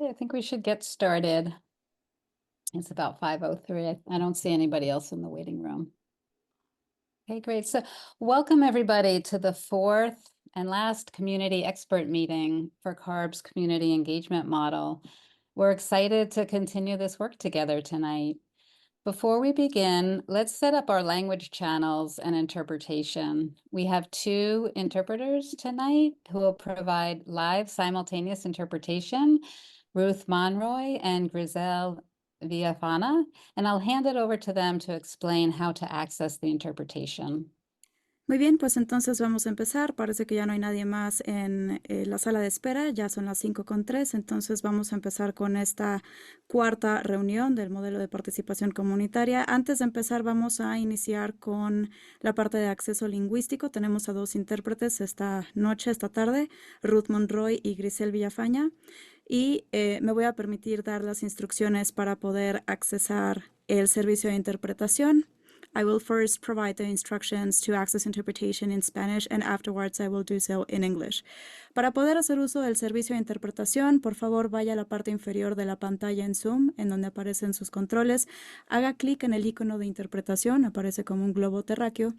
Okay, I think we should get started. It's about 5:03. I don't see anybody else in the waiting room. Okay, great. So welcome everybody to the fourth and last community expert meeting for CARB's community engagement model. We're excited to continue this work together tonight. Before we begin, let's set up our language channels and interpretation. We have two interpreters tonight who will provide live simultaneous interpretation, Ruth Monroy and Grisel Villafana, and I'll hand it over to them to explain how to access the interpretation. Muy bien, pues entonces vamos a empezar. Parece que ya no hay nadie más en la sala de espera, ya son las 5:03, entonces vamos a empezar con esta cuarta reunión del modelo de participación comunitaria. Antes de empezar vamos a iniciar con la parte de acceso lingüístico. Tenemos a dos intérpretes esta tarde, Ruth Monroy y Grisel Villafaña, y me voy a permitir dar las instrucciones para poder accesar el servicio de interpretación. I will first provide the instructions to access interpretation in Spanish and afterwards I will do so in English. Para poder hacer uso del servicio de interpretación, por favor vaya a la parte inferior de la pantalla en Zoom, en donde aparecen sus controles, haga clic en el icono de interpretación, aparece como un globo terráqueo,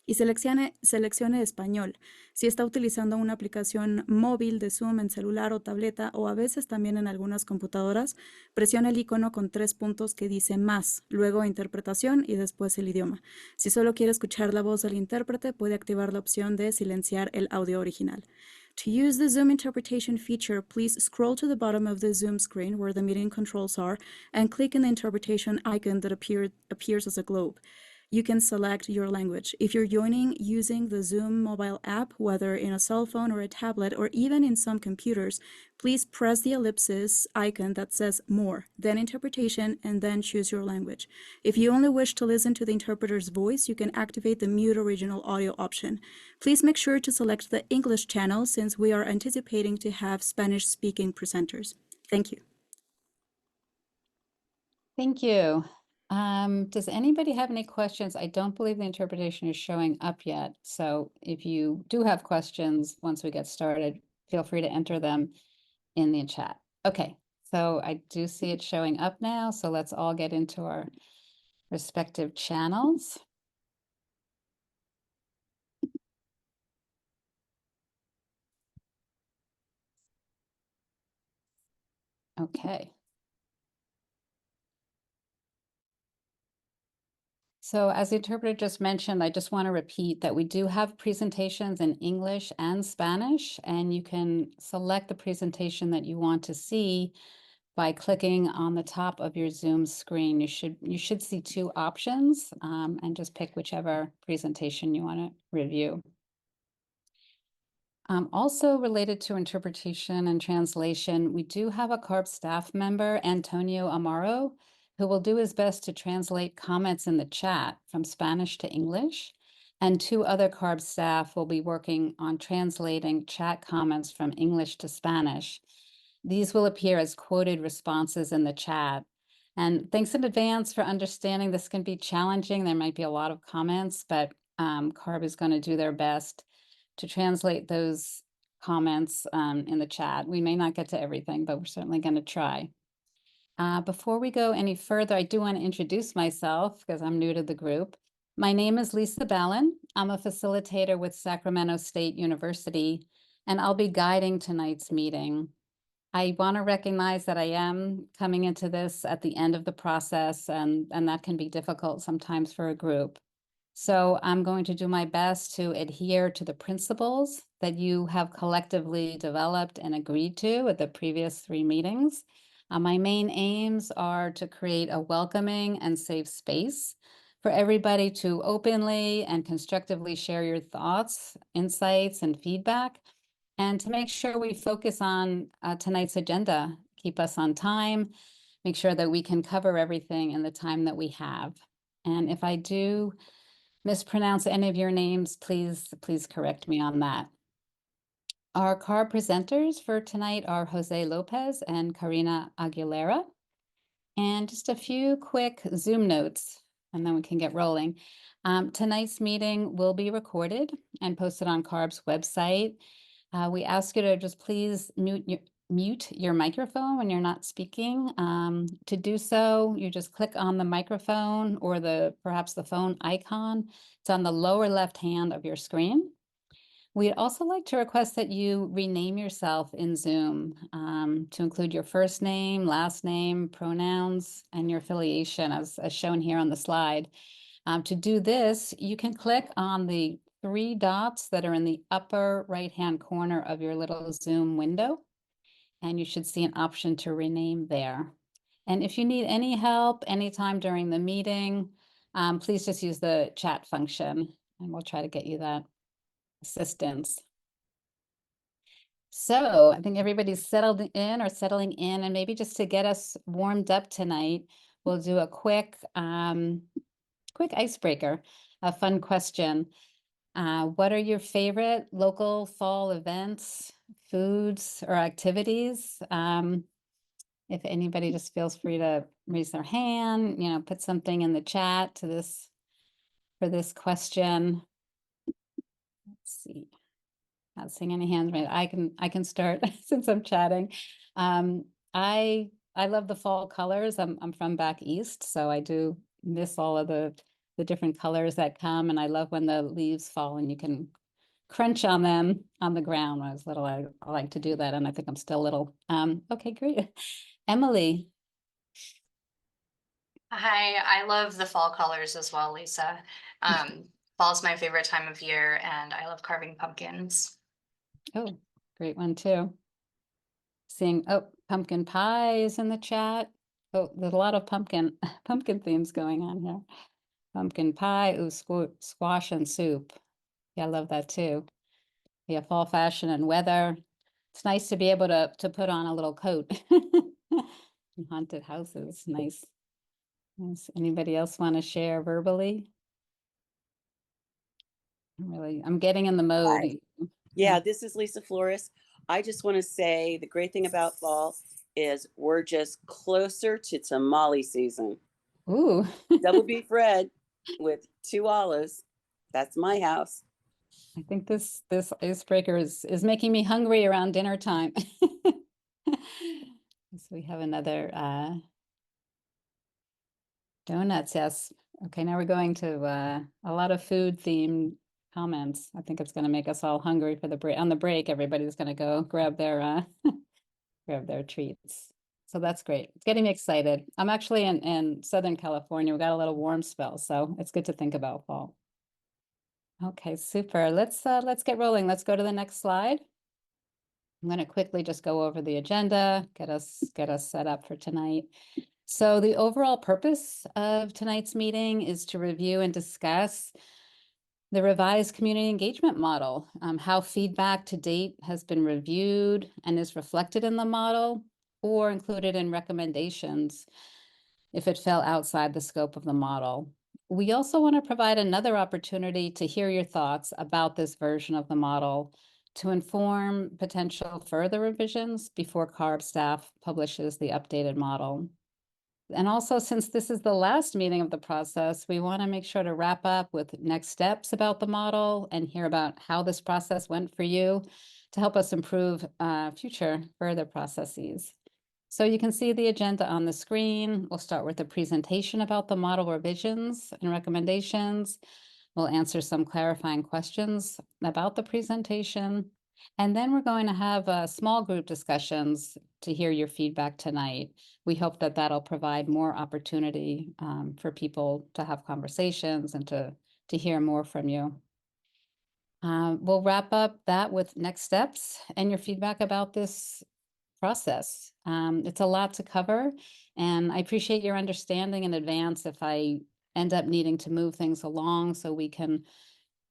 y seleccione español. Si está utilizando una aplicación móvil de Zoom en celular o tableta o a veces también en algunas computadoras, presione el icono con 3 puntos que dice más, luego interpretación y después el idioma. Si solo quiere escuchar la voz del intérprete, puede activar la opción de silenciar el audio original. To use the Zoom interpretation feature, please scroll to the bottom of the Zoom screen where the meeting controls are and click on the interpretation icon that appears as a globe. You can select your language. If you're joining using the Zoom mobile app, whether in a cell phone or a tablet, or even in some computers, please press the ellipsis icon that says More, then Interpretation, and then choose your language. If you only wish to listen to the interpreter's voice, you can activate the Mute Original Audio option. Please make sure to select the English channel since we are anticipating to have Spanish-speaking presenters. Thank you. Thank you. Does anybody have any questions? I don't believe the interpretation is showing up yet. So if you do have questions once we get started, feel free to enter them in the chat. Okay, so I do see it showing up now. So let's all get into our respective channels. Okay. So as the interpreter just mentioned, I just want to repeat that we do have presentations in English and Spanish, and you can select the presentation that you want to see by clicking on the top of your Zoom screen. You should see two options, and just pick whichever presentation you want to review. Also related to interpretation and translation, we do have a CARB staff member, Antonio Amaro, who will do his best to translate comments in the chat from Spanish to English. And two other CARB staff will be working on translating chat comments from English to Spanish. These will appear as quoted responses in the chat. And thanks in advance for understanding this can be challenging. There might be a lot of comments, but CARB is going to do their best to translate those comments in the chat. We may not get to everything, but we're certainly going to try. Before we go any further, I do want to introduce myself because I'm new to the group. My name is Lisa Ballin. I'm a facilitator with Sacramento State University, and I'll be guiding tonight's meeting. I want to recognize that I am coming into this at the end of the process, and that can be difficult sometimes for a group. So I'm going to do my best to adhere to the principles that you have collectively developed and agreed to at the previous 3 meetings. My main aims are to create a welcoming and safe space for everybody to openly and constructively share your thoughts, insights, and feedback, and to make sure we focus on tonight's agenda, keep us on time, make sure that we can cover everything in the time that we have. And if I do mispronounce any of your names, please correct me on that. Our CARB presenters for tonight are Jose Lopez and Karina Aguilera. And just a few quick Zoom notes, and then we can get rolling. Tonight's meeting will be recorded and posted on CARB's website. We ask you to just please mute mute your microphone when you're not speaking. To do so, you just click on the microphone or perhaps the phone icon. It's on the lower left hand of your screen. We'd also like to request that you rename yourself in Zoom to include your first name, last name, pronouns, and your affiliation as shown here on the slide. To do this, you can click on the 3 dots that are in the upper right-hand corner of your little Zoom window, and you should see an option to rename there. And if you need any help anytime during the meeting, please just use the chat function, and we'll try to get you that assistance. So I think everybody's settled in or settling in, and maybe just to get us warmed up tonight, we'll do a quick icebreaker, a fun question. What are your favorite local fall events, foods, or activities? If anybody just feels free to raise their hand, put something in the chat for this question. Let's see. Not seeing any hands raised. I can start since I'm chatting. I love the fall colors. I'm from back east, so I do miss all of the different colors that come, and I love when the leaves fall and you can crunch on them on the ground. When I was little, I like to do that, and I think I'm still little. Okay, great. Emily. Hi, I love the fall colors as well, Lisa. Fall's my favorite time of year, and I love carving pumpkins. Oh, great one too. Seeing, pumpkin pie is in the chat. Oh, there's a lot of pumpkin themes going on here. Pumpkin pie, ooh, squash and soup. Yeah, I love that too. Yeah, fall fashion and weather. It's nice to be able to put on a little coat. In haunted houses, nice. Nice. Anybody else want to share verbally? I'm getting in the mode. Hi. Yeah, this is Lisa Flores. I just want to say the great thing about fall is we're just closer to tamale season. Ooh. Double beef red with 2 olives. That's my house. I think this icebreaker is making me hungry around dinner time. So we have another donuts, yes. Okay, now we're going to a lot of food themed comments. I think it's going to make us all hungry for the break. On the break, everybody's going to go grab their grab their treats. So that's great. It's getting me excited. I'm actually in Southern California. We got a little warm spell, so it's good to think about fall. Okay, super. Let's get rolling. Let's go to the next slide. I'm going to quickly just go over the agenda, get us set up for tonight. So the overall purpose of tonight's meeting is to review and discuss the revised community engagement model, how feedback to date has been reviewed and is reflected in the model or included in recommendations if it fell outside the scope of the model. We also want to provide another opportunity to hear your thoughts about this version of the model to inform potential further revisions before CARB staff publishes the updated model. And also, since this is the last meeting of the process, we want to make sure to wrap up with next steps about the model and hear about how this process went for you to help us improve future further processes. So you can see the agenda on the screen. We'll start with a presentation about the model revisions and recommendations. We'll answer some clarifying questions about the presentation. And then we're going to have small group discussions to hear your feedback tonight. We hope that that'll provide more opportunity for people to have conversations and to hear more from you. We'll wrap up that with next steps and your feedback about this process. It's a lot to cover, and I appreciate your understanding in advance if I end up needing to move things along so we can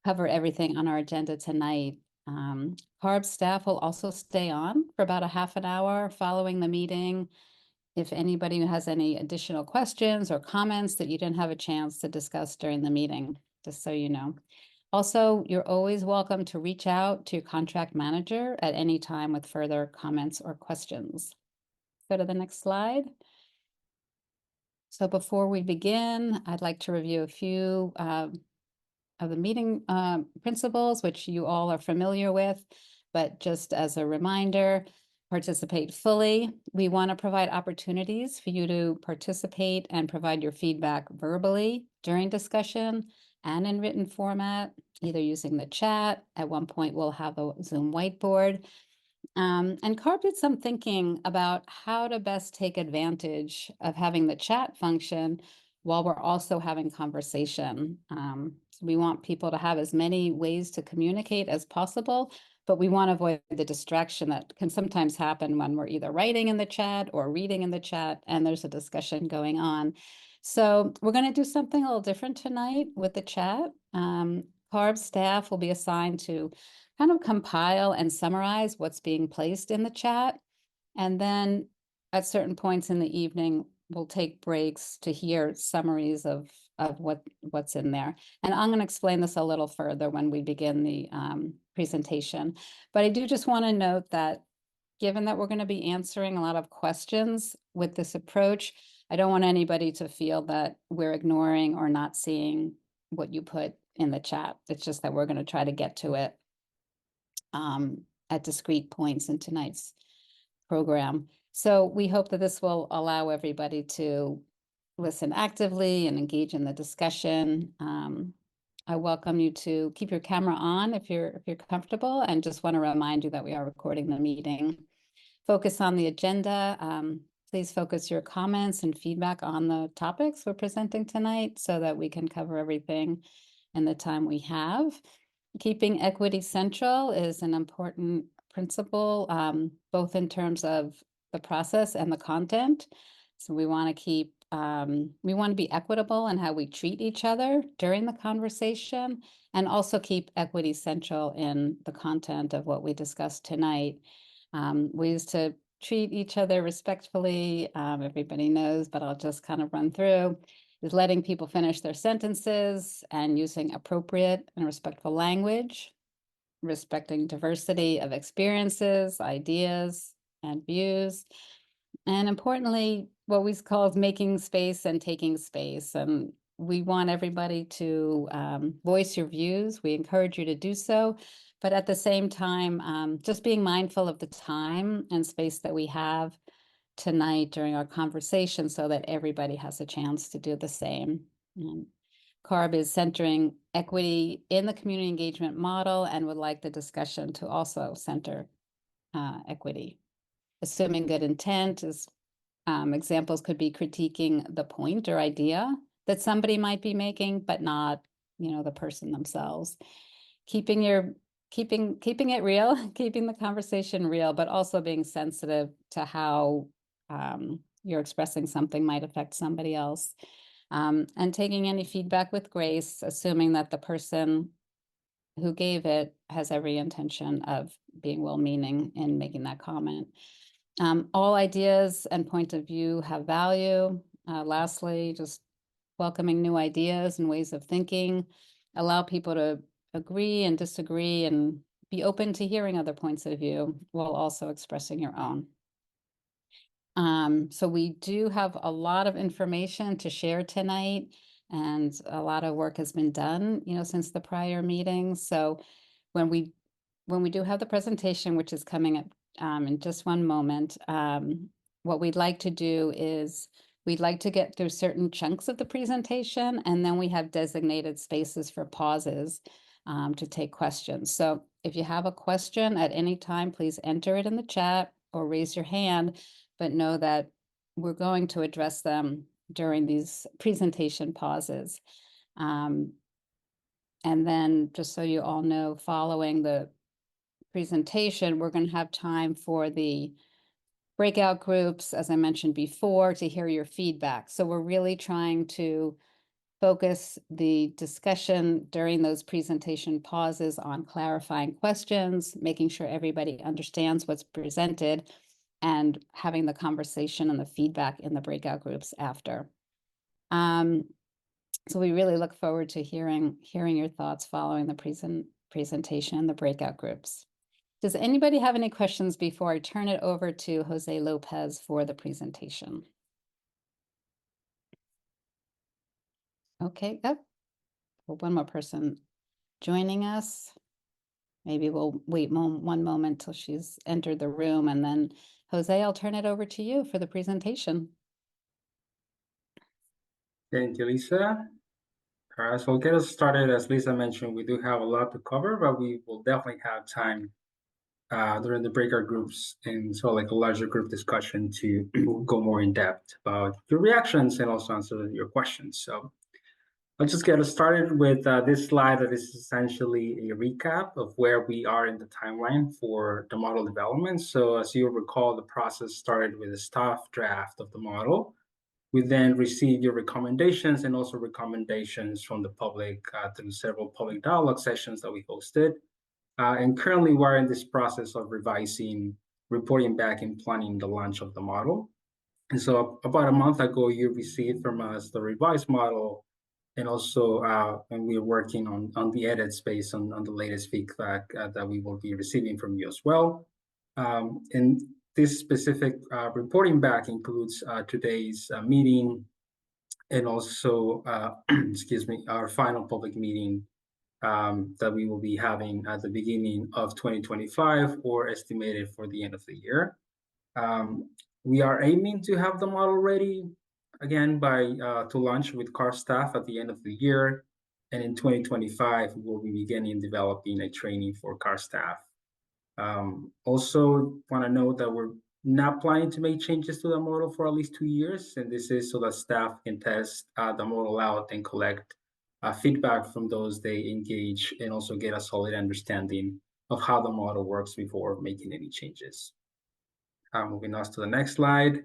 cover everything on our agenda tonight. CARB staff will also stay on for about a half an hour following the meeting. If anybody has any additional questions or comments that you didn't have a chance to discuss during the meeting, just so you know. Also, you're always welcome to reach out to your contract manager at any time with further comments or questions. Go to the next slide. So before we begin, I'd like to review a few of the meeting principles, which you all are familiar with, but just as a reminder, participate fully. We want to provide opportunities for you to participate and provide your feedback verbally during discussion and in written format, either using the chat. At one point, we'll have a Zoom whiteboard. And CARB did some thinking about how to best take advantage of having the chat function while we're also having conversation. So we want people to have as many ways to communicate as possible, but we want to avoid the distraction that can sometimes happen when we're either writing in the chat or reading in the chat and there's a discussion going on. So we're going to do something a little different tonight with the chat. CARB staff will be assigned to kind of compile and summarize what's being placed in the chat. And then at certain points in the evening, we'll take breaks to hear summaries of what's in there. And I'm going to explain this a little further when we begin the presentation. But I do just want to note that given that we're going to be answering a lot of questions with this approach, I don't want anybody to feel that we're ignoring or not seeing what you put in the chat. It's just that we're going to try to get to it at discrete points in tonight's program. So we hope that this will allow everybody to listen actively and engage in the discussion. I welcome you to keep your camera on if you're comfortable, and just want to remind you that we are recording the meeting. Focus on the agenda. Please focus your comments and feedback on the topics we're presenting tonight so that we can cover everything in the time we have. Keeping equity central is an important principle, both in terms of the process and the content. So we want to be equitable in how we treat each other during the conversation, and also keep equity central in the content of what we discussed tonight. Ways to treat each other respectfully, everybody knows, but I'll just kind of run through, is letting people finish their sentences and using appropriate and respectful language, respecting diversity of experiences, ideas, and views. And importantly, what we call making space and taking space. And we want everybody to voice your views. We encourage you to do so. But at the same time, just being mindful of the time and space that we have tonight during our conversation so that everybody has a chance to do the same. CARB is centering equity in the community engagement model and would like the discussion to also center equity. Assuming good intent is examples could be critiquing the point or idea that somebody might be making, but not, the person themselves. Keeping it real, keeping the conversation real, but also being sensitive to how you're expressing something might affect somebody else. And taking any feedback with grace, assuming that the person who gave it has every intention of being well-meaning in making that comment. All ideas and point of view have value. Lastly, just welcoming new ideas and ways of thinking. Allow people to agree and disagree and be open to hearing other points of view while also expressing your own. So we do have a lot of information to share tonight, and a lot of work has been done, since the prior meetings. So when we do have the presentation, which is coming up in just one moment, what we'd like to do is we'd like to get through certain chunks of the presentation, and then we have designated spaces for pauses to take questions. So if you have a question at any time, please enter it in the chat or raise your hand, but know that we're going to address them during these presentation pauses. And then just so you all know, following the presentation, we're going to have time for the breakout groups, as I mentioned before, to hear your feedback. So we're really trying to focus the discussion during those presentation pauses on clarifying questions, making sure everybody understands what's presented, and having the conversation and the feedback in the breakout groups after. So we really look forward to hearing your thoughts following the presentation and the breakout groups. Does anybody have any questions before I turn it over to Jose Lopez for the presentation? Okay, one more person joining us. Maybe we'll wait one moment till she's entered the room, and then Jose, I'll turn it over to you for the presentation. Thank you, Lisa. So we'll get us started. As Lisa mentioned, we do have a lot to cover, but we will definitely have time during the breakout groups and so like a larger group discussion to go more in depth about your reactions and also answer your questions. So I'll just get us started with this slide that is essentially a recap of where we are in the timeline for the model development. So as you'll recall, the process started with a staff draft of the model. We then received your recommendations and also recommendations from the public through several public dialogue sessions that we hosted. And currently we're in this process of revising, reporting back and planning the launch of the model. And so about a month ago, you received from us the revised model, and also and we're working on the edits based on the latest feedback that we will be receiving from you as well. And this specific reporting back includes today's meeting and also, excuse me, our final public meeting that we will be having at the beginning of 2025 or estimated for the end of the year. We are aiming to have the model ready again by to launch with CARF staff at the end of the year. And in 2025, we'll be beginning developing a training for CARF staff. Also want to note that we're not planning to make changes to the model for at least 2 years. And this is so that staff can test the model out and collect feedback from those they engage and also get a solid understanding of how the model works before making any changes. Moving on to the next slide.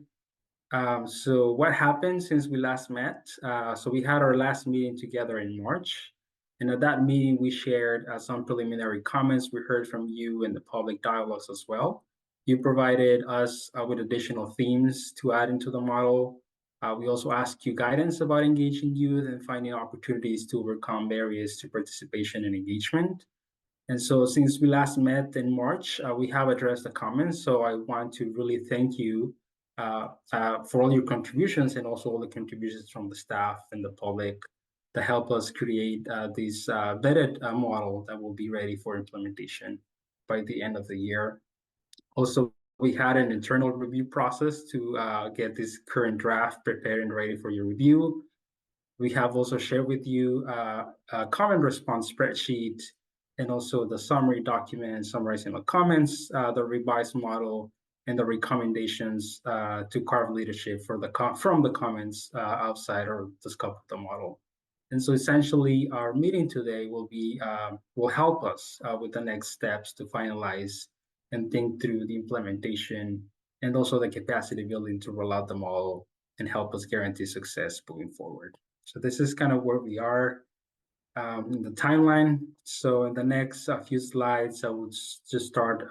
So what happened since we last met? So we had our last meeting together in March. And at that meeting, we shared some preliminary comments we heard from you in the public dialogues as well. You provided us with additional themes to add into the model. We also asked you guidance about engaging youth and finding opportunities to overcome barriers to participation and engagement. And so since we last met in March, we have addressed the comments. So I want to really thank you for all your contributions and also all the contributions from the staff and the public to help us create this vetted model that will be ready for implementation by the end of the year. Also, we had an internal review process to get this current draft prepared and ready for your review. We have also shared with you a comment response spreadsheet and also the summary document summarizing the comments, the revised model, and the recommendations to CARF leadership for from the comments outside or the scope of the model. And so essentially our meeting today will help us with the next steps to finalize and think through the implementation and also the capacity building to roll out the model and help us guarantee success moving forward. So this is kind of where we are in the timeline. So in the next few slides, I will just start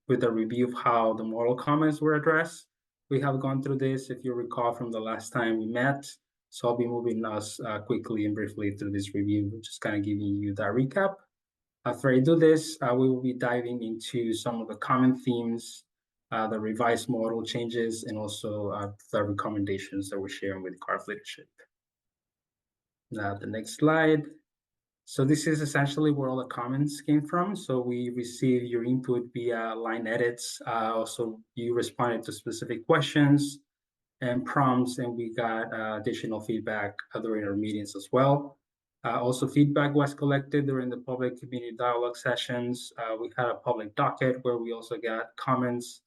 with a review of how the model comments were addressed. We have gone through this, if you recall, from the last time we met. So I'll be moving us quickly and briefly through this review, just kind of giving you that recap. After I do this, we will be diving into some of the common themes, the revised model changes, and also the recommendations that we're sharing with CARF leadership. Now, the next slide. So this is essentially where all the comments came from. So we received your input via line edits. Also, you responded to specific questions and prompts, and we got additional feedback during our meetings as well. Also, feedback was collected during the public community dialogue sessions. We had a public docket where we also got comments.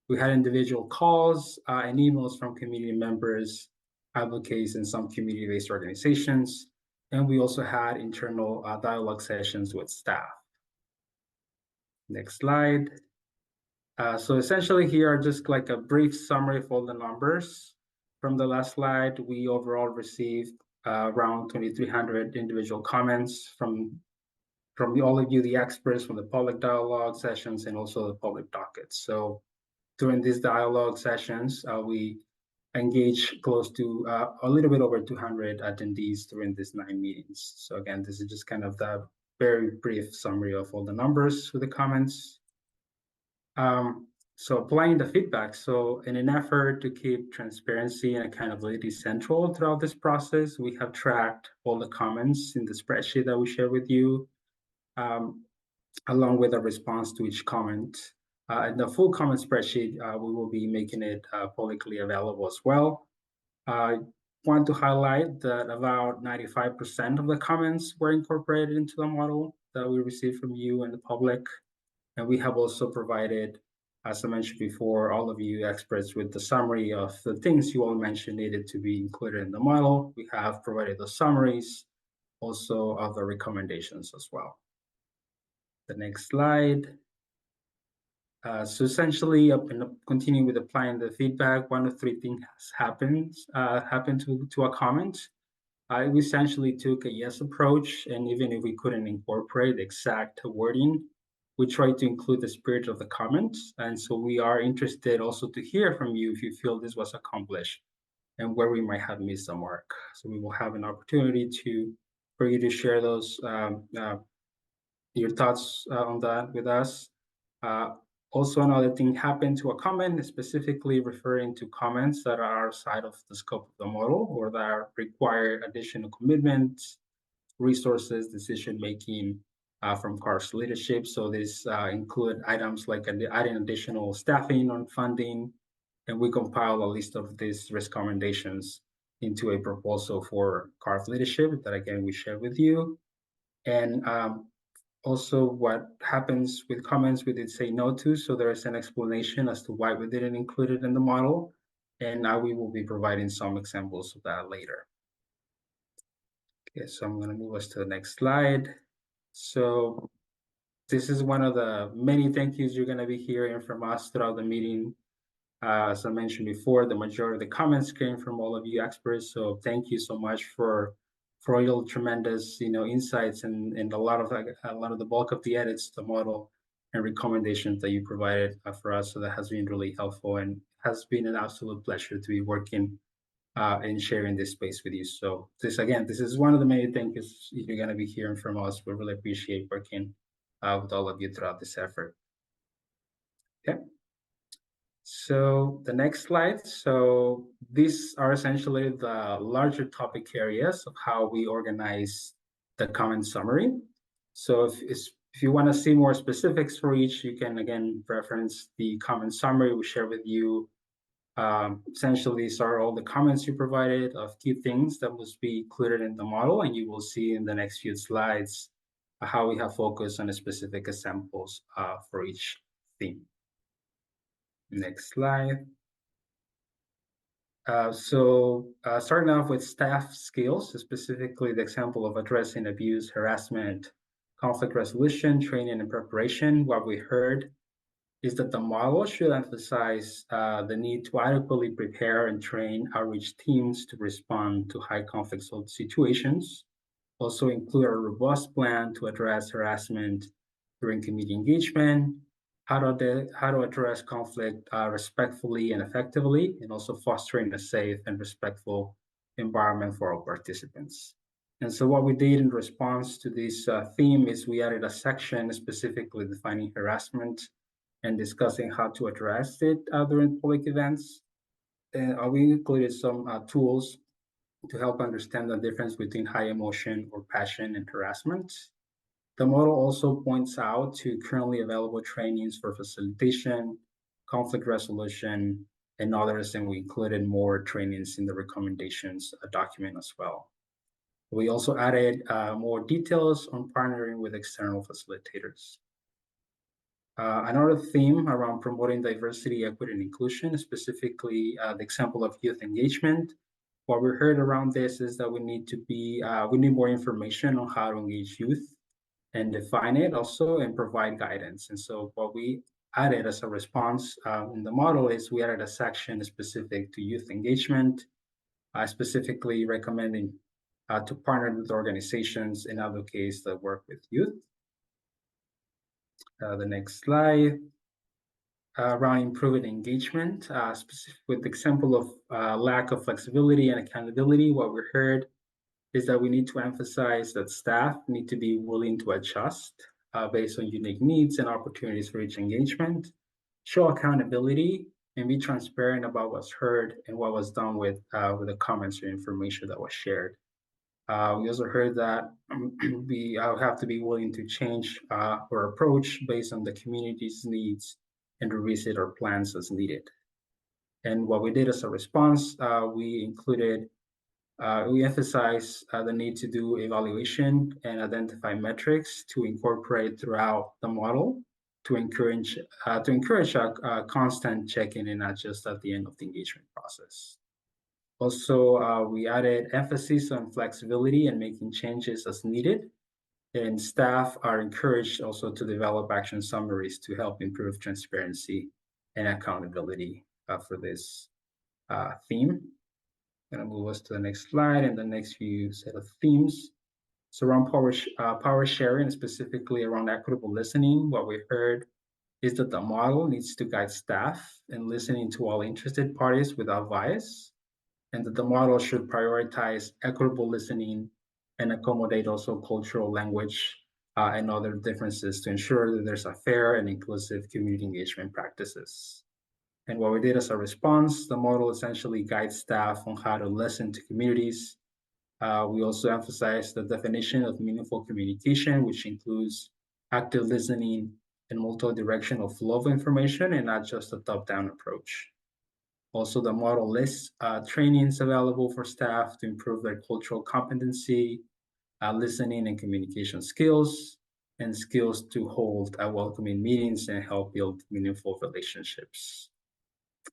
We had individual calls and emails from community members, advocates, and some community-based organizations. And we also had internal dialogue sessions with staff. Next slide. So essentially here are just like a brief summary of all the numbers. From the last slide, we overall received around 2,300 individual comments from all of you, the experts, from the public dialogue sessions and also the public dockets. So during these dialogue sessions, we engaged close to a little bit over 200 attendees during these 9 meetings. So again, this is just kind of the very brief summary of all the numbers with the comments. So applying the feedback. So in an effort to keep transparency and accountability central throughout this process, we have tracked all the comments in the spreadsheet that we share with you. along with a response to each comment. And the full comment spreadsheet, we will be making it publicly available as well. I want to highlight that about 95% of the comments were incorporated into the model that we received from you and the public. And we have also provided, as I mentioned before, all of you experts with the summary of the things you all mentioned needed to be included in the model. We have provided the summaries, also of the recommendations as well. The next slide. So essentially, continuing with applying the feedback, one of three things happened to a comment. We essentially took a yes approach, and even if we couldn't incorporate the exact wording, we tried to include the spirit of the comment. And so we are interested also to hear from you if you feel this was accomplished and where we might have missed the mark. So we will have an opportunity for you to share those your thoughts on that with us. Also, another thing happened to a comment, specifically referring to comments that are outside of the scope of the model or that require additional commitments, resources, decision-making from CARF's leadership. So this include items like adding additional staffing on funding, and we compile a list of these recommendations into a proposal for CARF leadership that again we share with you. And also, what happens with comments we did say no to, so there is an explanation as to why we didn't include it in the model, and now we will be providing some examples of that later. Okay, so I'm going to move us to the next slide. So this is one of the many thank yous you're going to be hearing from us throughout the meeting. As I mentioned before, the majority of the comments came from all of you experts, so thank you so much for all your tremendous, insights and a lot of the bulk of the edits to the model and recommendations that you provided for us. So that has been really helpful and has been an absolute pleasure to be working and sharing this space with you. So this is one of the many thank yous you're going to be hearing from us. We really appreciate working with all of you throughout this effort. Okay. So the next slide. So these are essentially the larger topic areas of how we organize the comment summary. So if you want to see more specifics for each, you can again reference the comment summary we share with you. Essentially, these are all the comments you provided of key things that must be included in the model, and you will see in the next few slides how we have focused on the specific examples for each theme. Next slide. Starting off with staff skills, specifically the example of addressing abuse, harassment, conflict resolution, training, and preparation. What we heard is that the model should emphasize the need to adequately prepare and train outreach teams to respond to high conflict situations. Also include a robust plan to address harassment during community engagement, how to address conflict respectfully and effectively, and also fostering a safe and respectful environment for all participants. And so what we did in response to this theme is we added a section specifically defining harassment and discussing how to address it during public events. And we included some tools to help understand the difference between high emotion or passion and harassment. The model also points out to currently available trainings for facilitation, conflict resolution, and others, and we included more trainings in the recommendations document as well. We also added more details on partnering with external facilitators. Another theme around promoting diversity, equity, and inclusion, specifically the example of youth engagement. What we heard around this is that we need more information on how to engage youth and define it also and provide guidance. And so what we added as a response in the model is we added a section specific to youth engagement, specifically recommending to partner with organizations and advocates that work with youth. The next slide. Around improving engagement, specific with the example of lack of flexibility and accountability, what we heard is that we need to emphasize that staff need to be willing to adjust based on unique needs and opportunities for each engagement, show accountability, and be transparent about what's heard and what was done with the comments or information that was shared. We also heard that we have to be willing to change our approach based on the community's needs and revisit our plans as needed. And what we did as a response, we emphasize the need to do evaluation and identify metrics to incorporate throughout the model to encourage a constant check-in and not just at the end of the engagement process. Also, we added emphasis on flexibility and making changes as needed. And staff are encouraged also to develop action summaries to help improve transparency and accountability for this theme. I'm gonna move us to the next slide and the next few set of themes. So around power sharing, specifically around equitable listening, what we heard is that the model needs to guide staff in listening to all interested parties without bias, and that the model should prioritize equitable listening and accommodate also cultural language and other differences to ensure that there's a fair and inclusive community engagement practices. And what we did as a response, the model essentially guides staff on how to listen to communities. We also emphasize the definition of meaningful communication, which includes active listening and multi-directional flow of information and not just a top-down approach. Also, the model lists trainings available for staff to improve their cultural competency, listening and communication skills, and skills to hold welcoming meetings and help build meaningful relationships.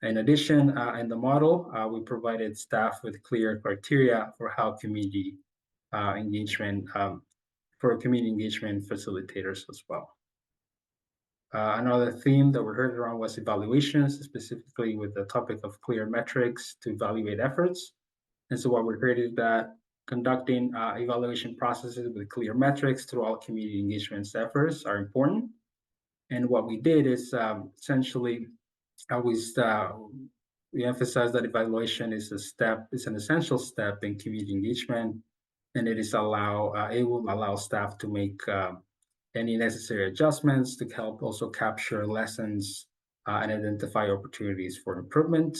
In addition, in the model, we provided staff with clear criteria for how community engagement, for community engagement facilitators as well. Another theme that we heard around was evaluations, specifically with the topic of clear metrics to evaluate efforts. And so what we heard is that conducting evaluation processes with clear metrics through all community engagement efforts are important. And what we did is essentially we emphasize that evaluation is an essential step in community engagement, and it will allow staff to make any necessary adjustments to help also capture lessons and identify opportunities for improvement.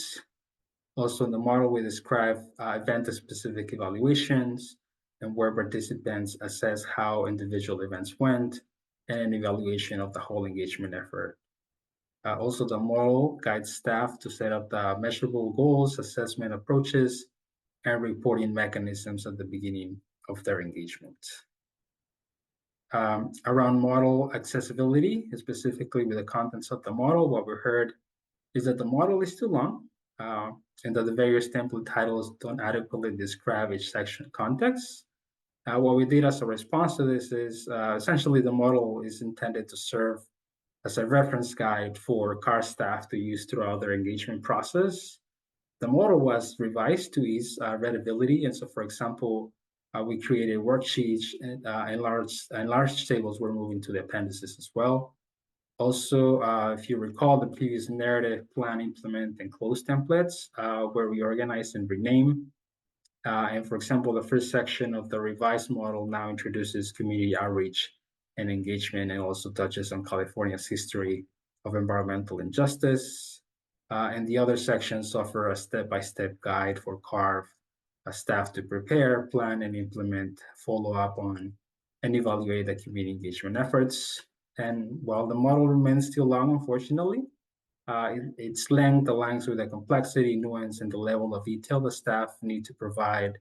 Also in the model, we describe event-specific evaluations and where participants assess how individual events went and an evaluation of the whole engagement effort. Also, the model guides staff to set up the measurable goals, assessment approaches, and reporting mechanisms at the beginning of their engagement. Around model accessibility, specifically with the contents of the model, what we heard is that the model is too long and that the various template titles don't adequately describe each section context. What we did as a response to this is essentially the model is intended to serve as a reference guide for CAR staff to use throughout their engagement process. The model was revised to ease readability. And so, for example, we created worksheets and large tables were moving to the appendices as well. Also, if you recall the previous narrative, plan, implement, and close templates where we organize and rename. And for example, the first section of the revised model now introduces community outreach and engagement and also touches on California's history of environmental injustice. And the other sections offer a step-by-step guide for CARF staff to prepare, plan, and implement, follow up on, and evaluate the community engagement efforts. And while the model remains still long, unfortunately, its length aligns with the complexity, nuance, and the level of detail the staff need to provide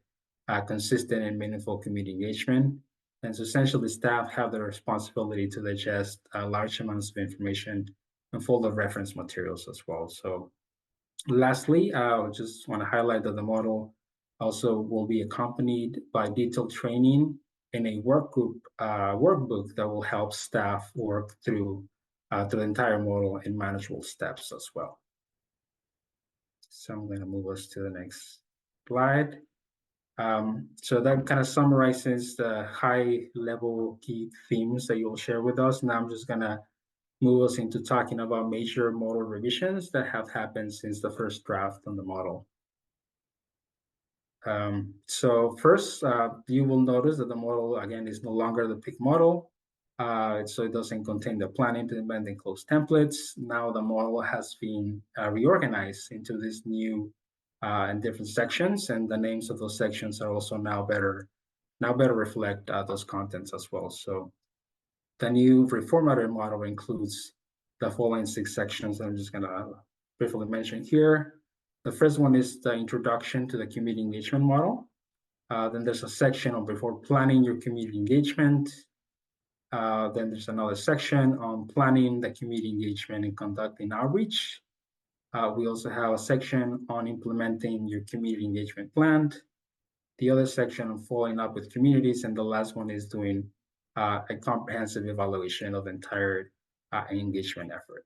consistent and meaningful community engagement. And so essentially staff have the responsibility to digest large amounts of information and folder reference materials as well. So lastly, I just want to highlight that the model also will be accompanied by detailed training in a workbook that will help staff work through the entire model in manageable steps as well. So I'm going to move us to the next slide. So that kind of summarizes the high-level key themes that you'll share with us. Now I'm just going to move us into talking about major model revisions that have happened since the first draft on the model. So first, you will notice that the model, again, is no longer the PIC model. So it doesn't contain the plan, implement, and close templates. Now the model has been reorganized into these new and different sections, and the names of those sections are also now better now better reflect those contents as well. So the new reformatted model includes the following 6 sections that I'm just gonna briefly mention here. The first one is the introduction to the community engagement model. Then there's a section on before planning your community engagement. Then there's another section on planning the community engagement and conducting outreach. We also have a section on implementing your community engagement plan. The other section on following up with communities, and the last one is doing a comprehensive evaluation of the entire engagement effort.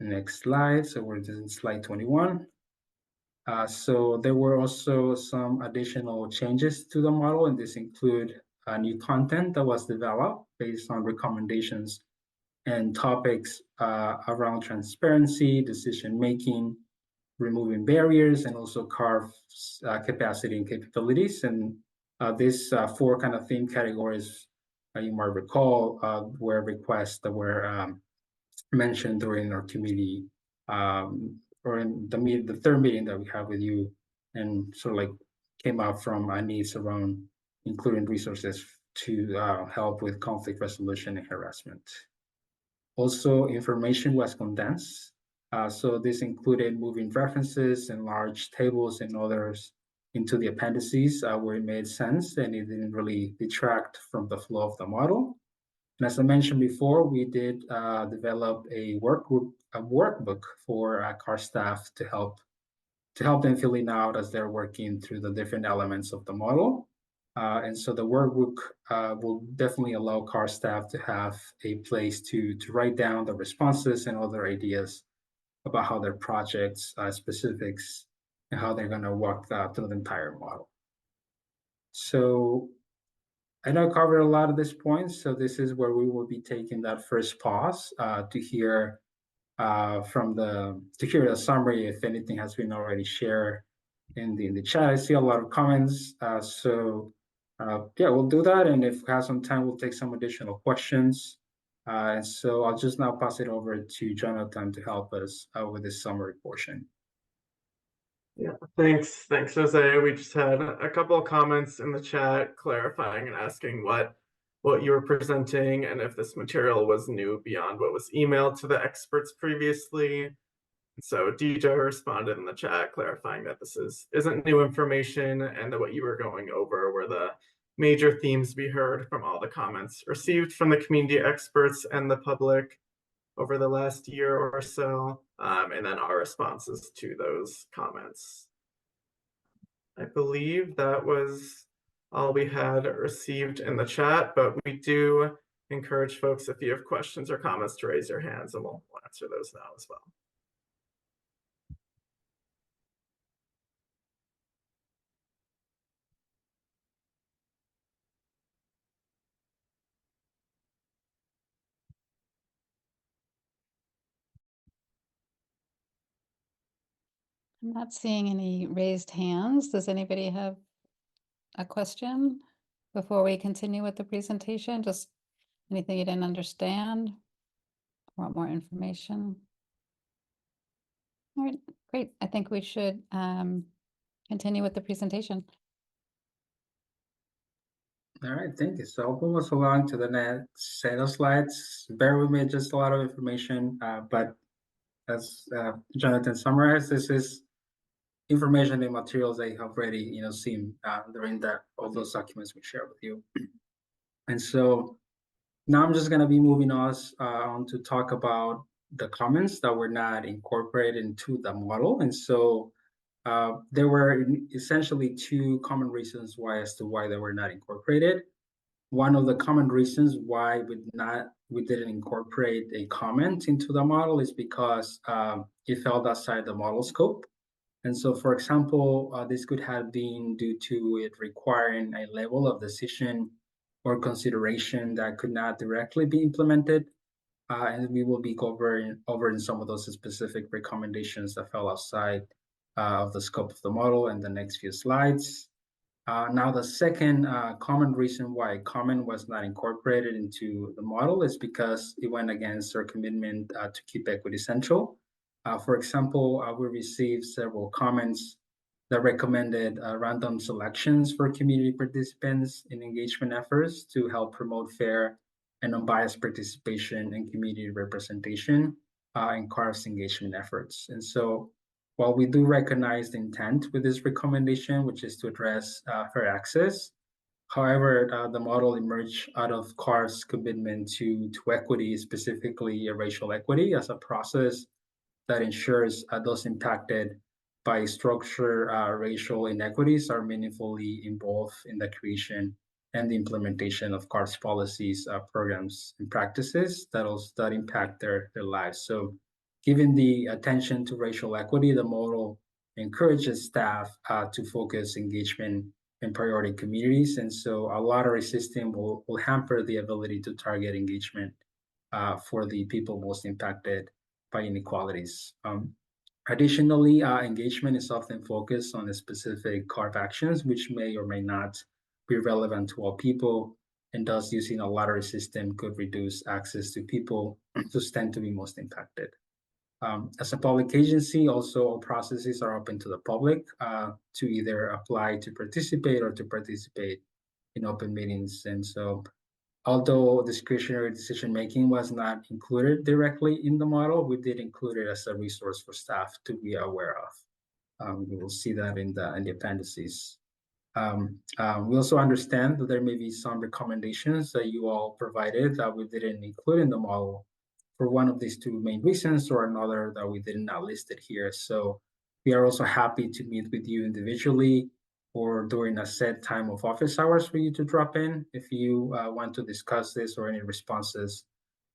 Next slide. So we're in slide 21. So there were also some additional changes to the model, and this include new content that was developed based on recommendations and topics around transparency, decision-making, removing barriers, and also carve capacity and capabilities. And these 4 kind of theme categories, you might recall, were requests that were mentioned during our committee or in the third meeting that we had with you, and sort of like came out from our needs around including resources to help with conflict resolution and harassment. Also, information was condensed. So this included moving references and large tables and others into the appendices where it made sense and it didn't really detract from the flow of the model. And as I mentioned before, we did develop a workbook for CAR staff to help them filling out as they're working through the different elements of the model. And so the workbook will definitely allow CAR staff to have a place to write down the responses and other ideas about how their projects, specifics, and how they're going to walk through the entire model. So I know I covered a lot of these points, so this is where we will be taking that first pause to hear a summary if anything has been already shared in the chat. I see a lot of comments, so yeah, we'll do that, and if we have some time, we'll take some additional questions. And so I'll just now pass it over to Jonathan to help us with this summary portion. Yeah, thanks, Jose. We just had a couple of comments in the chat clarifying and asking what you were presenting and if this material was new beyond what was emailed to the experts previously. So DJ responded in the chat clarifying that this isn't new information and that what you were going over were the major themes we heard from all the comments received from the community experts and the public over the last year or so, and then our responses to those comments. I believe that was all we had received in the chat, but we do encourage folks, if you have questions or comments, to raise your hands and we'll answer those now as well. I'm not seeing any raised hands. Does anybody have a question before we continue with the presentation? Just anything you didn't understand? Want more information? All right, great. I think we should continue with the presentation. All right, thank you. So I'll move us along to the next set of slides. Bear with me, just a lot of information, but as Jonathan summarized, this is information and materials that you have already seen during all those documents we shared with you. And so now I'm just going to be moving us on to talk about the comments that were not incorporated into the model. And so there were essentially 2 common reasons why they were not incorporated. One of the common reasons why we didn't incorporate a comment into the model is because it fell outside the model scope. And so, for example, this could have been due to it requiring a level of decision or consideration that could not directly be implemented. And we will be covering some of those specific recommendations that fell outside of the scope of the model in the next few slides. Now, the second common reason why a comment was not incorporated into the model is because it went against our commitment to keep equity central. For example, we received several comments that recommended random selections for community participants in engagement efforts to help promote fair and unbiased participation and community representation in CARF's engagement efforts. And so while we do recognize the intent with this recommendation, which is to address fair access, however, the model emerged out of CARF's commitment to equity, specifically racial equity, as a process that ensures those impacted by structural racial inequities are meaningfully involved in the creation and the implementation of CARF's policies, programs, and practices that impact their lives. So given the attention to racial equity, the model encourages staff to focus engagement in priority communities. And so a lottery system will hamper the ability to target engagement for the people most impacted by inequalities. Additionally, engagement is often focused on the specific CARF actions, which may or may not be relevant to all people, and thus using a lottery system could reduce access to people who tend to be most impacted. As a public agency, also all processes are open to the public to either apply to participate or to participate in open meetings. And so although discretionary decision-making was not included directly in the model, we did include it as a resource for staff to be aware of. You will see that in the appendices. We also understand that there may be some recommendations that you all provided that we didn't include in the model for one of these two main reasons or another that we did not list it here. So we are also happy to meet with you individually or during a set time of office hours for you to drop in if you want to discuss this or any responses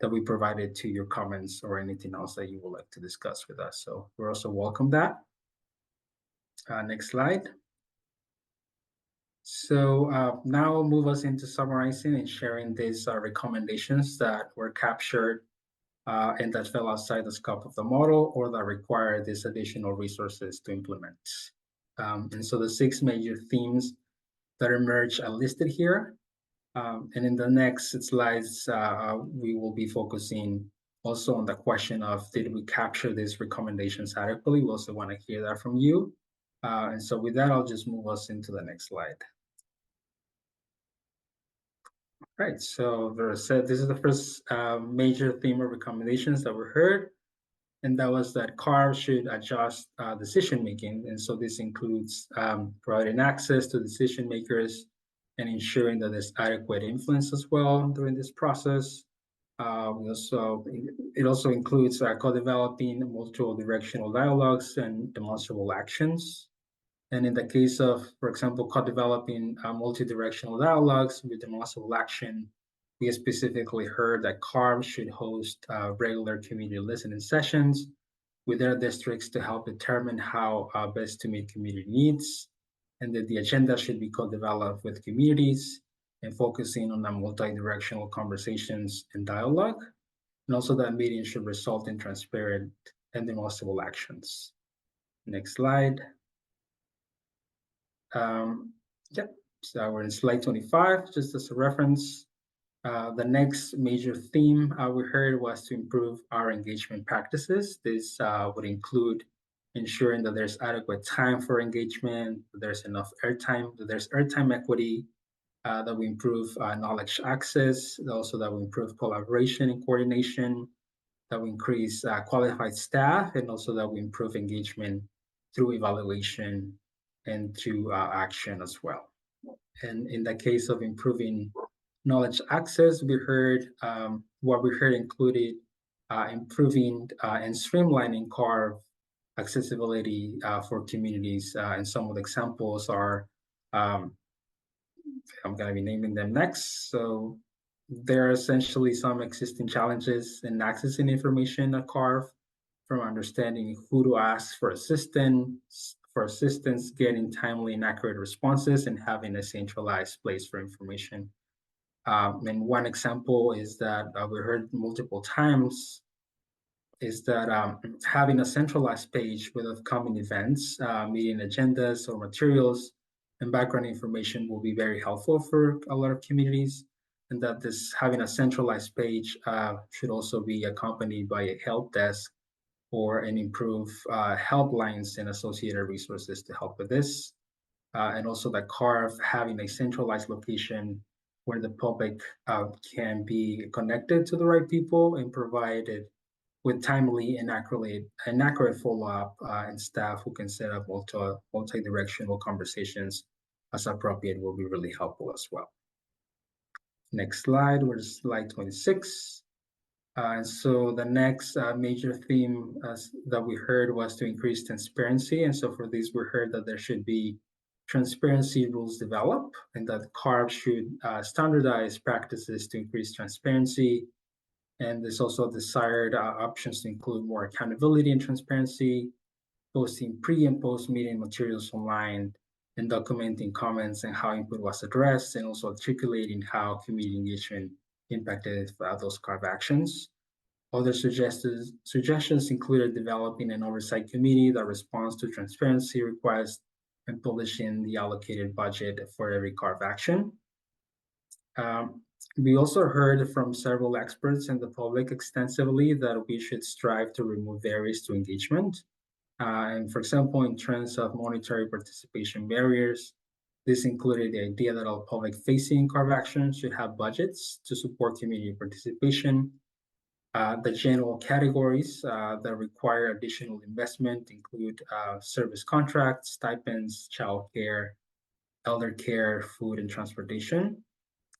that we provided to your comments or anything else that you would like to discuss with us. So we're also welcome that. Next slide. So now I'll move us into summarizing and sharing these recommendations that were captured and that fell outside the scope of the model or that require these additional resources to implement. And so the 6 major themes that emerge are listed here. And in the next slides, we will be focusing also on the question of, did we capture these recommendations adequately? We also want to hear that from you. And so with that, I'll just move us into the next slide. Right, so Vera said this is the first major theme of recommendations that were heard, and that was that CARF should adjust decision-making. And so this includes providing access to decision makers and ensuring that there's adequate influence as well during this process. It also includes co-developing multiple directional dialogues and demonstrable actions. And in the case of, for example, co-developing multi-directional dialogues with demonstrable action, we specifically heard that CARF should host regular community listening sessions with their districts to help determine how best to meet community needs, and that the agenda should be co-developed with communities and focusing on the multi-directional conversations and dialogue. And also that meetings should result in transparent and demonstrable actions. Next slide. So we're in slide 25, just as a reference. The next major theme we heard was to improve our engagement practices. This would include ensuring that there's adequate time for engagement, that there's enough airtime, that there's airtime equity, that we improve knowledge access, also that we improve collaboration and coordination, that we increase qualified staff, and also that we improve engagement through evaluation and through action as well. And in the case of improving knowledge access, we heard what we heard included improving and streamlining CARF accessibility for communities. And some of the examples are, I'm going to be naming them next. So there are essentially some existing challenges in accessing information at CARF, from understanding who to ask for assistance, getting timely and accurate responses, and having a centralized place for information. And one example is that we heard multiple times is that having a centralized page with upcoming events, meeting agendas or materials, and background information will be very helpful for a lot of communities, and that this having a centralized page should also be accompanied by a help desk or and improve helplines and associated resources to help with this. And also the CARV having a centralized location where the public can be connected to the right people and provided with timely and accurate follow-up and staff who can set up multi-directional conversations as appropriate will be really helpful as well. Next slide, we're slide 26. So the next major theme that we heard was to increase transparency. And so for this, we heard that there should be transparency rules developed and that CARV should standardize practices to increase transparency. And there's also desired options to include more accountability and transparency, posting pre and post meeting materials online, and documenting comments and how input was addressed, and also articulating how community engagement impacted those CARV actions. Other suggestions included developing an oversight committee that responds to transparency requests and publishing the allocated budget for every CARV action. We also heard from several experts and the public extensively that we should strive to remove barriers to engagement. And for example, in terms of monetary participation barriers, this included the idea that all public-facing CARV actions should have budgets to support community participation. The general categories that require additional investment include service contracts, stipends, childcare, elder care, food, and transportation.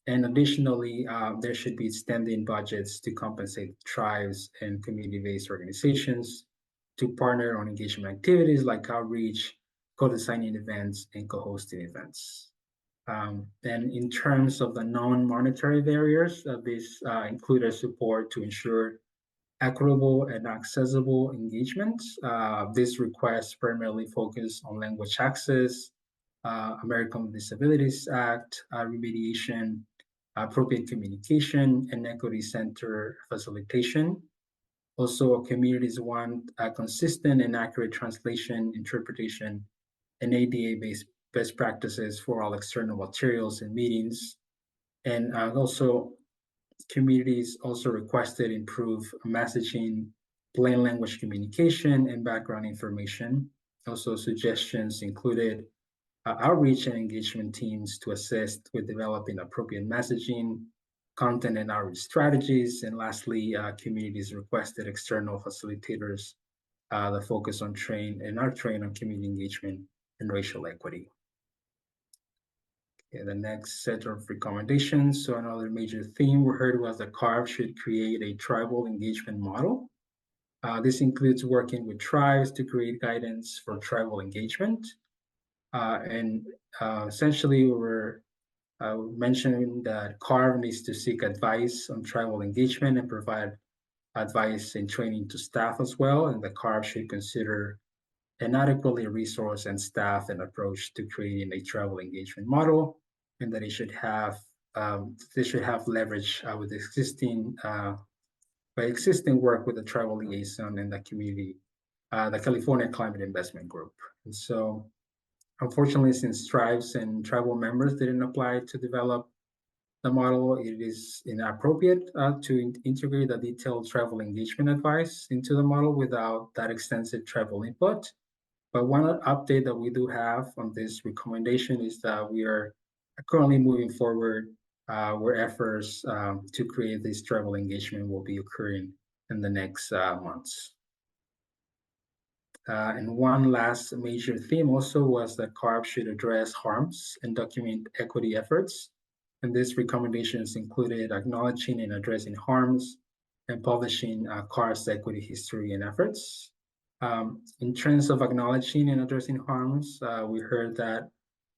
And additionally, there should be standing budgets to compensate tribes and community-based organizations to partner on engagement activities like outreach, co-designing events, and co-hosting events. Then in terms of the non-monetary barriers, these include support to ensure equitable and accessible engagement. These requests primarily focus on language access, American with Disabilities Act, remediation, appropriate communication, and equity center facilitation. Also, communities want a consistent and accurate translation, interpretation, and ADA-based best practices for all external materials and meetings. And also, communities also requested improved messaging, plain language communication, and background information. Also, suggestions included outreach and engagement teams to assist with developing appropriate messaging, content and outreach strategies. And lastly, communities requested external facilitators that focus on trained on community engagement and racial equity. Okay, the next set of recommendations. So another major theme we heard was that CARV should create a tribal engagement model. This includes working with tribes to create guidance for tribal engagement. Essentially, we're mentioning that CARV needs to seek advice on tribal engagement and provide advice and training to staff as well. And the CARV should consider an adequately resourced and staffed an approach to creating a tribal engagement model, and that it should have leverage with existing work with the tribal liaison and the community, the California Climate Investment Group. And so, unfortunately, since tribes and tribal members didn't apply to develop the model, it is inappropriate to integrate the detailed tribal engagement advice into the model without that extensive tribal input. But one update that we do have on this recommendation is that we are currently moving forward where efforts to create this tribal engagement will be occurring in the next months. And one last major theme also was that CARV should address harms and document equity efforts. And these recommendations included acknowledging and addressing harms and publishing CARV's equity history and efforts. In terms of acknowledging and addressing harms, we heard that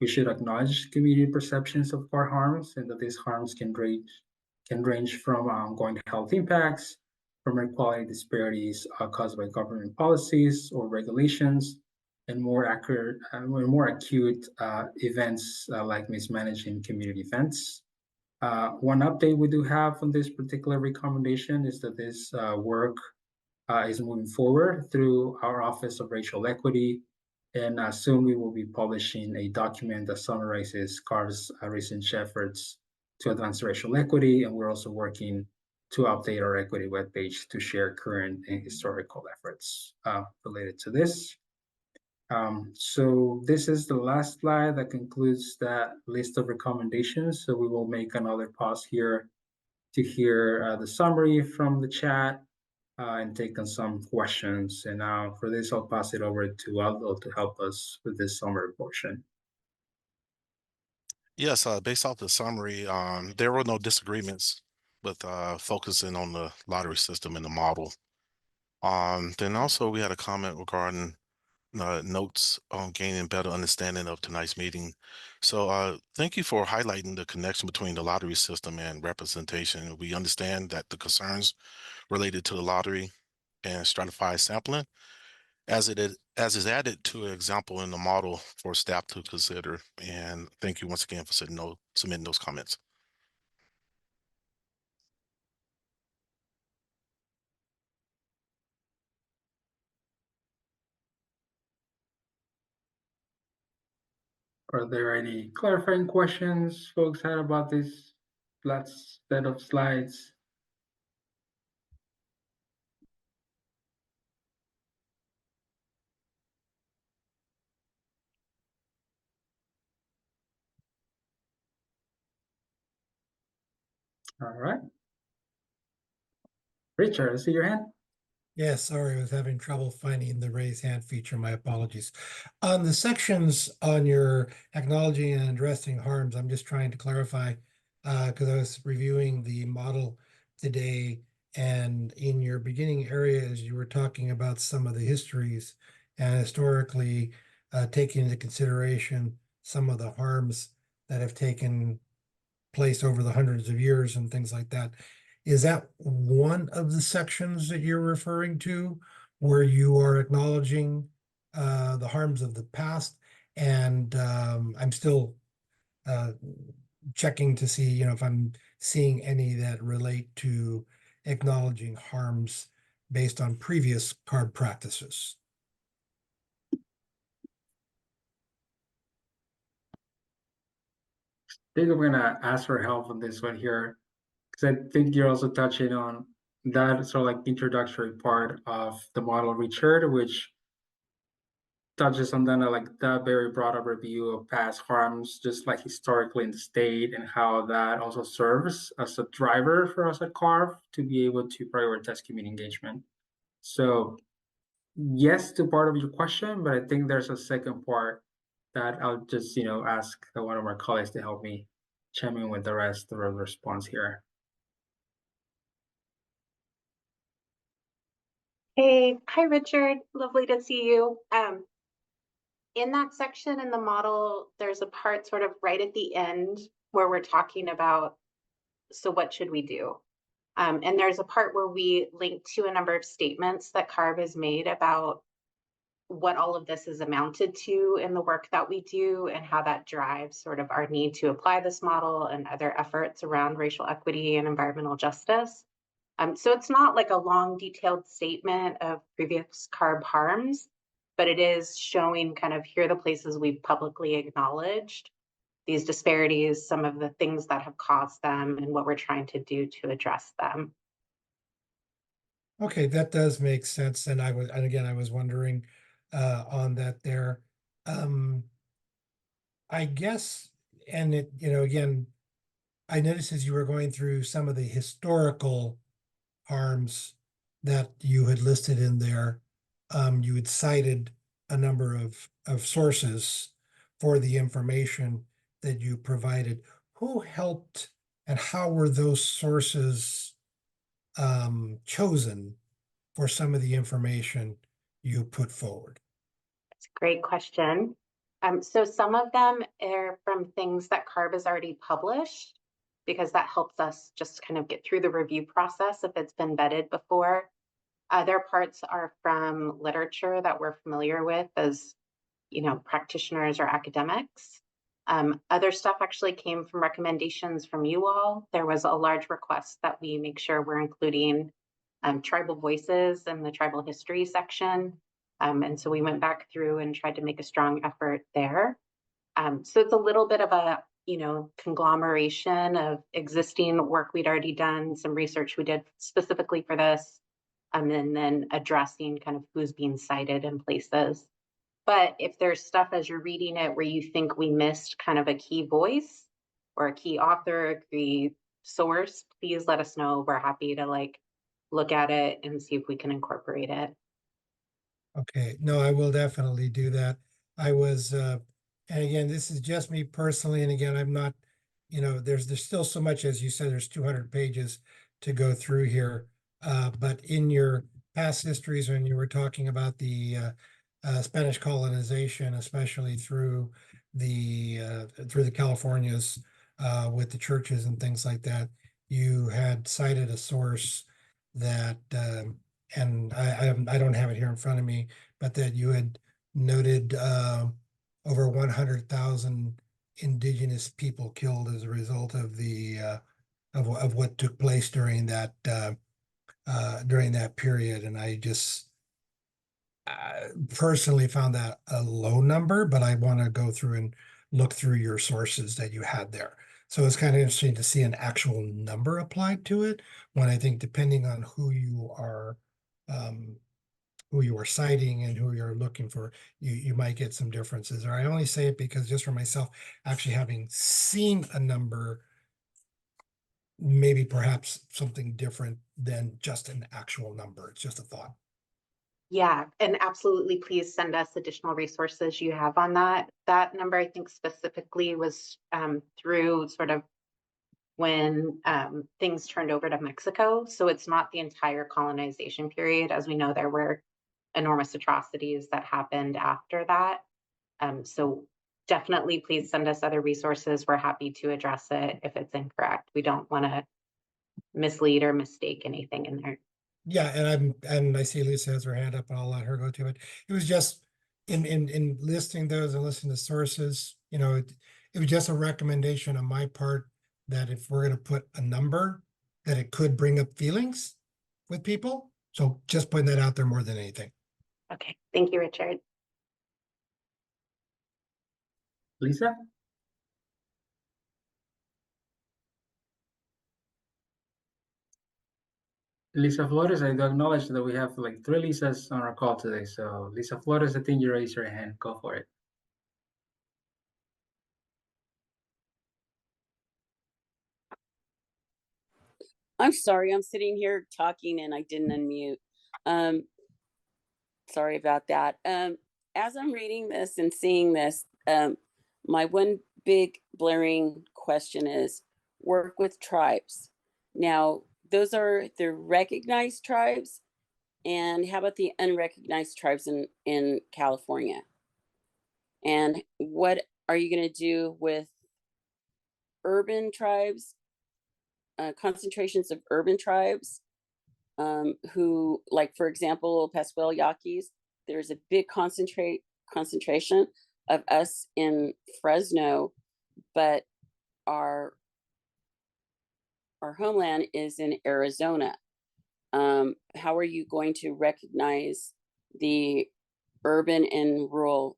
we should acknowledge community perceptions of CARV harms, and that these harms can range from ongoing health impacts, from air quality disparities caused by government policies or regulations, and more acute events like mismanaging community events. One update we do have on this particular recommendation is that this work is moving forward through our Office of Racial Equity, and soon we will be publishing a document that summarizes CARV's recent efforts to advance racial equity, and we're also working to update our equity webpage to share current and historical efforts related to this. So this is the last slide that concludes that list of recommendations. So we will make another pause here to hear the summary from the chat and take on some questions. And now for this, I'll pass it over to Aldo to help us with this summary portion. Yes, based off the summary, there were no disagreements with focusing on the lottery system and the model. Then also we had a comment regarding notes on gaining better understanding of tonight's meeting. So thank you for highlighting the connection between the lottery system and representation. We understand that the concerns related to the lottery and stratified sampling, as is added to an example in the model for staff to consider. And thank you once again for submitting those comments. Are there any clarifying questions folks had about this last set of slides? All right. Richard, I see your hand. Yeah, sorry, I was having trouble finding the raise hand feature. My apologies. On the sections on your acknowledging and addressing harms, I'm just trying to clarify because I was reviewing the model today, and in your beginning areas, you were talking about some of the histories and historically taking into consideration some of the harms that have taken place over the hundreds of years and things like that. Is that one of the sections that you're referring to where you are acknowledging the harms of the past? And I'm still checking to see, if I'm seeing any that relate to acknowledging harms based on previous CARB practices. I think I'm gonna ask for help on this one here, because I think you're also touching on that sort of like introductory part of the model, Richard, which touches on then like that very broad review of past harms, just like historically in the state, and how that also serves as a driver for us at CARB to be able to prioritize community engagement. So yes to part of your question, but I think there's a second part that I'll just ask one of my colleagues to help me chime in with the rest of the response here. Hey, hi Richard, lovely to see you. In that section in the model, there's a part sort of right at the end where we're talking about, so what should we do? And there's a part where we link to a number of statements that CARB has made about what all of this is amounted to in the work that we do and how that drives sort of our need to apply this model and other efforts around racial equity and environmental justice. So it's not like a long detailed statement of previous CARB harms, but it is showing kind of here are the places we've publicly acknowledged these disparities, some of the things that have caused them, and what we're trying to do to address them. Okay, that does make sense. And I was wondering on that there. I guess, and it, again, I noticed as you were going through some of the historical harms that you had listed in there, you had cited a number of sources for the information that you provided. Who helped and how were those sources chosen for some of the information you put forward? That's a great question. So some of them are from things that CARB has already published, because that helps us just kind of get through the review process if it's been vetted before. Other parts are from literature that we're familiar with as, practitioners or academics. Other stuff actually came from recommendations from you all. There was a large request that we make sure we're including tribal voices in the tribal history section. And so we went back through and tried to make a strong effort there. So it's a little bit of a, conglomeration of existing work we'd already done, some research we did specifically for this, and then addressing kind of who's being cited in places. But if there's stuff as you're reading it where you think we missed kind of a key voice or a key author, a key source, please let us know. We're happy to look at it and see if we can incorporate it. Okay, no, I will definitely do that. I was, and again, this is just me personally, and again, I'm not, there's still so much, as you said, there's 200 pages to go through here. But in your past histories, when you were talking about the Spanish colonization, especially through the Californias with the churches and things like that, you had cited a source that and I don't have it here in front of me, but that you had noted over 100,000 indigenous people killed as a result of the of what took place during that period, and I just personally found that a low number, but I want to go through and look through your sources that you had there. So it's kind of interesting to see an actual number applied to it, when I think depending on who you are citing and who you're looking for, you might get some differences. Or I only say it because just for myself, actually having seen a number, maybe perhaps something different than just an actual number. It's just a thought. Yeah, and absolutely, please send us additional resources you have on that. That number, I think specifically was through sort of when things turned over to Mexico. So it's not the entire colonization period. As we know, there were enormous atrocities that happened after that. So definitely, please send us other resources. We're happy to address it if it's incorrect. We don't want to mislead or mistake anything in there. Yeah, and I see Lisa has her hand up, and I'll let her go to it. It was just in listing those and listening to sources, it was just a recommendation on my part that if we're going to put a number, that it could bring up feelings with people. So just putting that out there more than anything. Okay, thank you, Richard. Lisa? Lisa Flores, I do acknowledge that we have like 3 Lisas on our call today. So Lisa Flores, I think you raised your hand. Go for it. I'm sorry, I'm sitting here talking and I didn't unmute. Sorry about that. As I'm reading this and seeing this, my one big blaring question is work with tribes. Now, those are the recognized tribes, and how about the unrecognized tribes in California? And what are you going to do with urban tribes, concentrations of urban tribes, who, like, for example, Pascual Yaquis, there's a big concentration of us in Fresno, but our homeland is in Arizona. How are you going to recognize the urban and rural,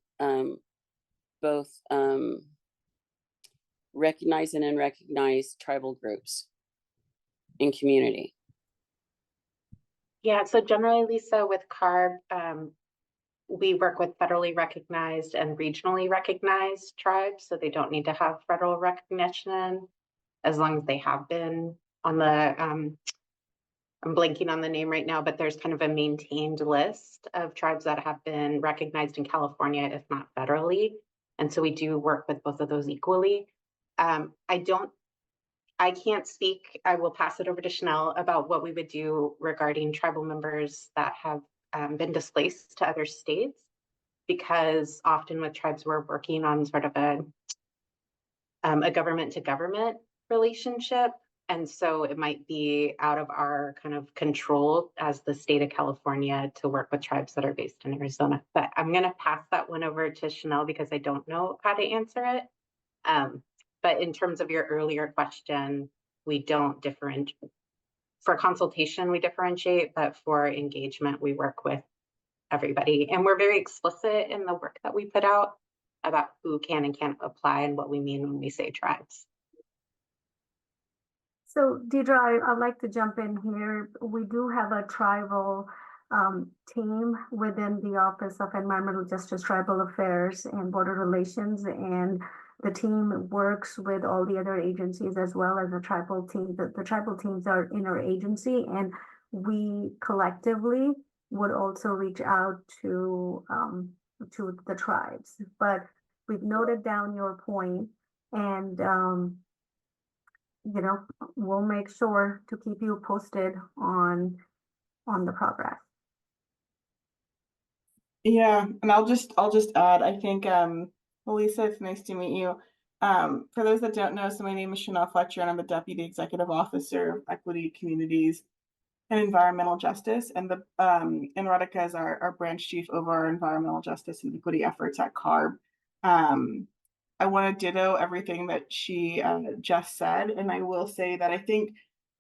both recognized and unrecognized tribal groups in community? Yeah, so generally, Lisa, with CARB, we work with federally recognized and regionally recognized tribes, so they don't need to have federal recognition as long as they have been on the, I'm blanking on the name right now, but there's kind of a maintained list of tribes that have been recognized in California, if not federally. And so we do work with both of those equally. I can't speak, I will pass it over to Chanel about what we would do regarding tribal members that have been displaced to other states, because often with tribes, we're working on sort of a government to government relationship. And so it might be out of our kind of control as the state of California to work with tribes that are based in Arizona. But I'm going to pass that one over to Chanel because I don't know how to answer it. But in terms of your earlier question, we don't differentiate. For consultation, we differentiate, but for engagement, we work with everybody. And we're very explicit in the work that we put out about who can and can't apply and what we mean when we say tribes. So Deidre, I'd like to jump in here. We do have a tribal team within the Office of Environmental Justice, Tribal Affairs and Border Relations, and the team works with all the other agencies as well as the tribal team. The tribal teams are interagency, and we collectively would also reach out to the tribes. But we've noted down your point, and you know, we'll make sure to keep you posted on the progress. Yeah, and I'll just add, I think, Lisa, it's nice to meet you. For those that don't know, so my name is Chanel Fletcher, and I'm the Deputy Executive Officer of Equity, Communities, and Environmental Justice. And Radhika is our branch chief over our environmental justice and equity efforts at CARB. I want to ditto everything that she just said, and I will say that I think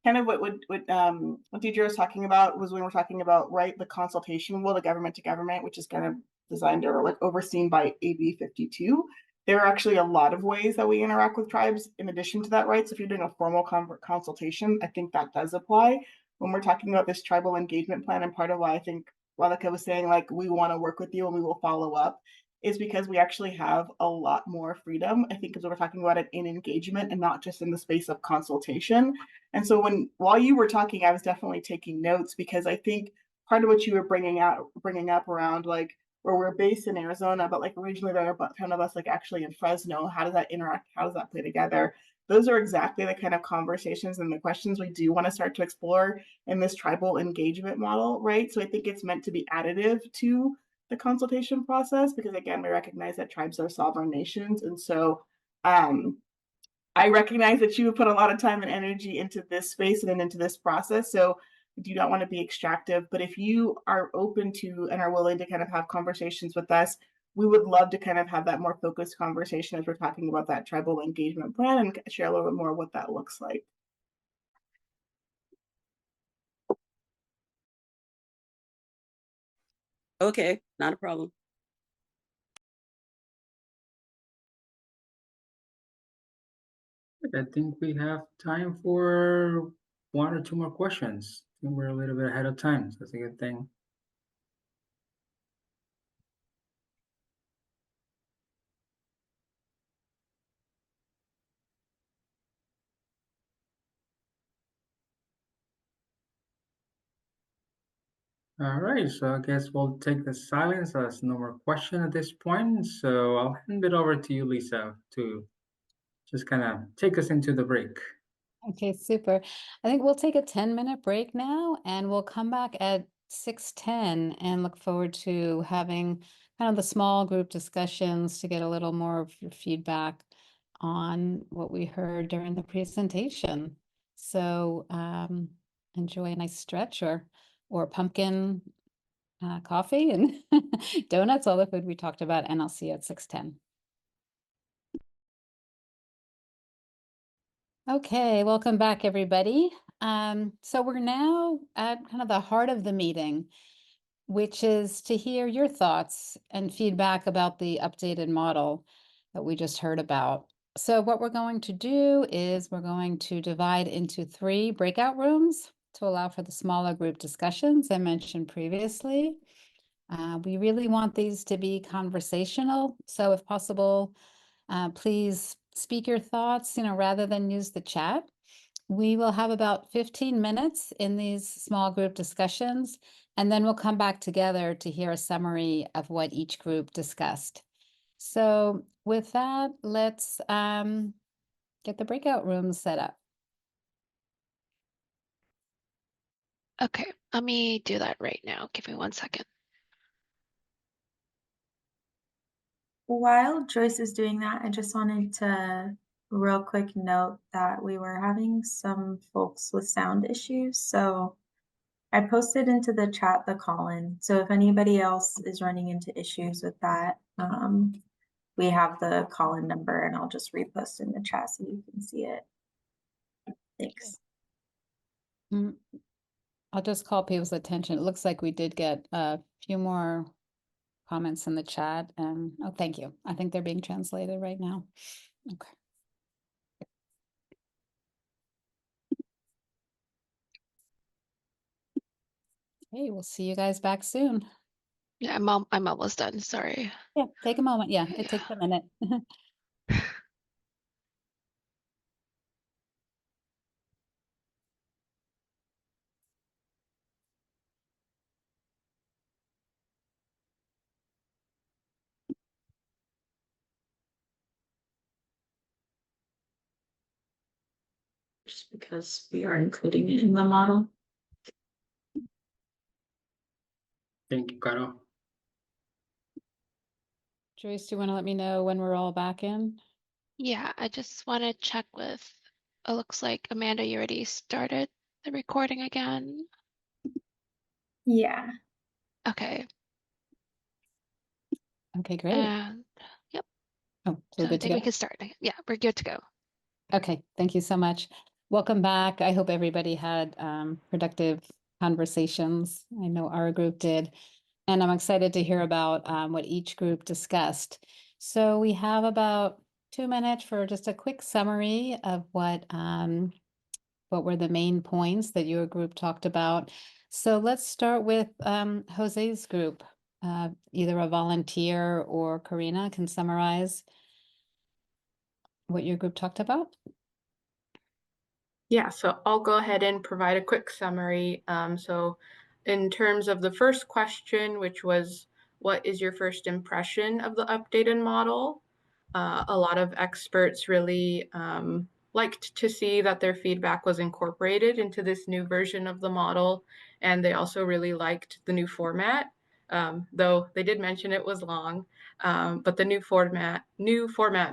kind of what Deidre was talking about was when we're talking about, right, the consultation rule, the government to government, which is kind of designed or like overseen by AB 52. There are actually a lot of ways that we interact with tribes in addition to that, right? So if you're doing a formal consultation, I think that does apply. When we're talking about this tribal engagement plan, and part of why I think Radhika was saying, like, we want to work with you and we will follow up, is because we actually have a lot more freedom, I think, because we're talking about it in engagement and not just in the space of consultation. And so while you were talking, I was definitely taking notes, because I think part of what you were bringing up around, like, where we're based in Arizona, but like originally there are a ton of us like actually in Fresno, how does that interact? How does that play together? Those are exactly the kind of conversations and the questions we do want to start to explore in this tribal engagement model, right? So I think it's meant to be additive to the consultation process, because again, we recognize that tribes are sovereign nations. And so I recognize that you have put a lot of time and energy into this space and into this process. So I do not want to be extractive, but if you are open to and are willing to kind of have conversations with us, we would love to kind of have that more focused conversation as we're talking about that tribal engagement plan and share a little bit more what that looks like. Okay, not a problem. I think we have time for 1 or 2 more questions. I think we're a little bit ahead of time, so that's a good thing. All right, so I guess we'll take the silence as no more question at this point. So I'll hand it over to you, Lisa, to just kind of take us into the break. Okay, super. I think we'll take a 10-minute break now, and we'll come back at 6:10 and look forward to having kind of the small group discussions to get a little more of your feedback on what we heard during the presentation. So enjoy a nice stretch or pumpkin coffee and donuts, all the food we talked about, and I'll see you at 6:10. Okay, welcome back, everybody. So we're now at kind of the heart of the meeting, which is to hear your thoughts and feedback about the updated model that we just heard about. So what we're going to do is we're going to divide into 3 breakout rooms to allow for the smaller group discussions I mentioned previously. We really want these to be conversational. So if possible, please speak your thoughts, rather than use the chat. We will have about 15 minutes in these small group discussions, and then we'll come back together to hear a summary of what each group discussed. So with that, let's get the breakout rooms set up. Okay, let me do that right now. Give me 1 second. While Joyce is doing that, I just wanted to real quick note that we were having some folks with sound issues. So I posted into the chat the call-in. So if anybody else is running into issues with that, we have the call-in number, and I'll just repost in the chat so you can see it. Thanks. I'll just call people's attention. It looks like we did get a few more comments in the chat. And oh, thank you. I think they're being translated right now. Okay. Hey, we'll see you guys back soon. Yeah, I'm almost done. Sorry. Yeah, take a moment. Yeah, it takes a minute. Just because we are including it in the model. Thank you, Caro. Joyce, do you want to let me know when we're all back in? Yeah, I just want to check with, it looks like Amanda, you already started the recording again. Yeah. Okay. Okay, great. And yep. Oh, so So we're I good to think we go? can start. Yeah, we're good to go. Okay, thank you so much. Welcome back. I hope everybody had productive conversations. I know our group did. And I'm excited to hear about what each group discussed. So we have about 2 minutes for just a quick summary of what were the main points that your group talked about. So let's start with Jose's group. Either a volunteer or Karina can summarize what your group talked about. Yeah, so I'll go ahead and provide a quick summary. So in terms of the first question, which was, what is your first impression of the updated model? A lot of experts really liked to see that their feedback was incorporated into this new version of the model. And they also really liked the new format, though they did mention it was long, but the new format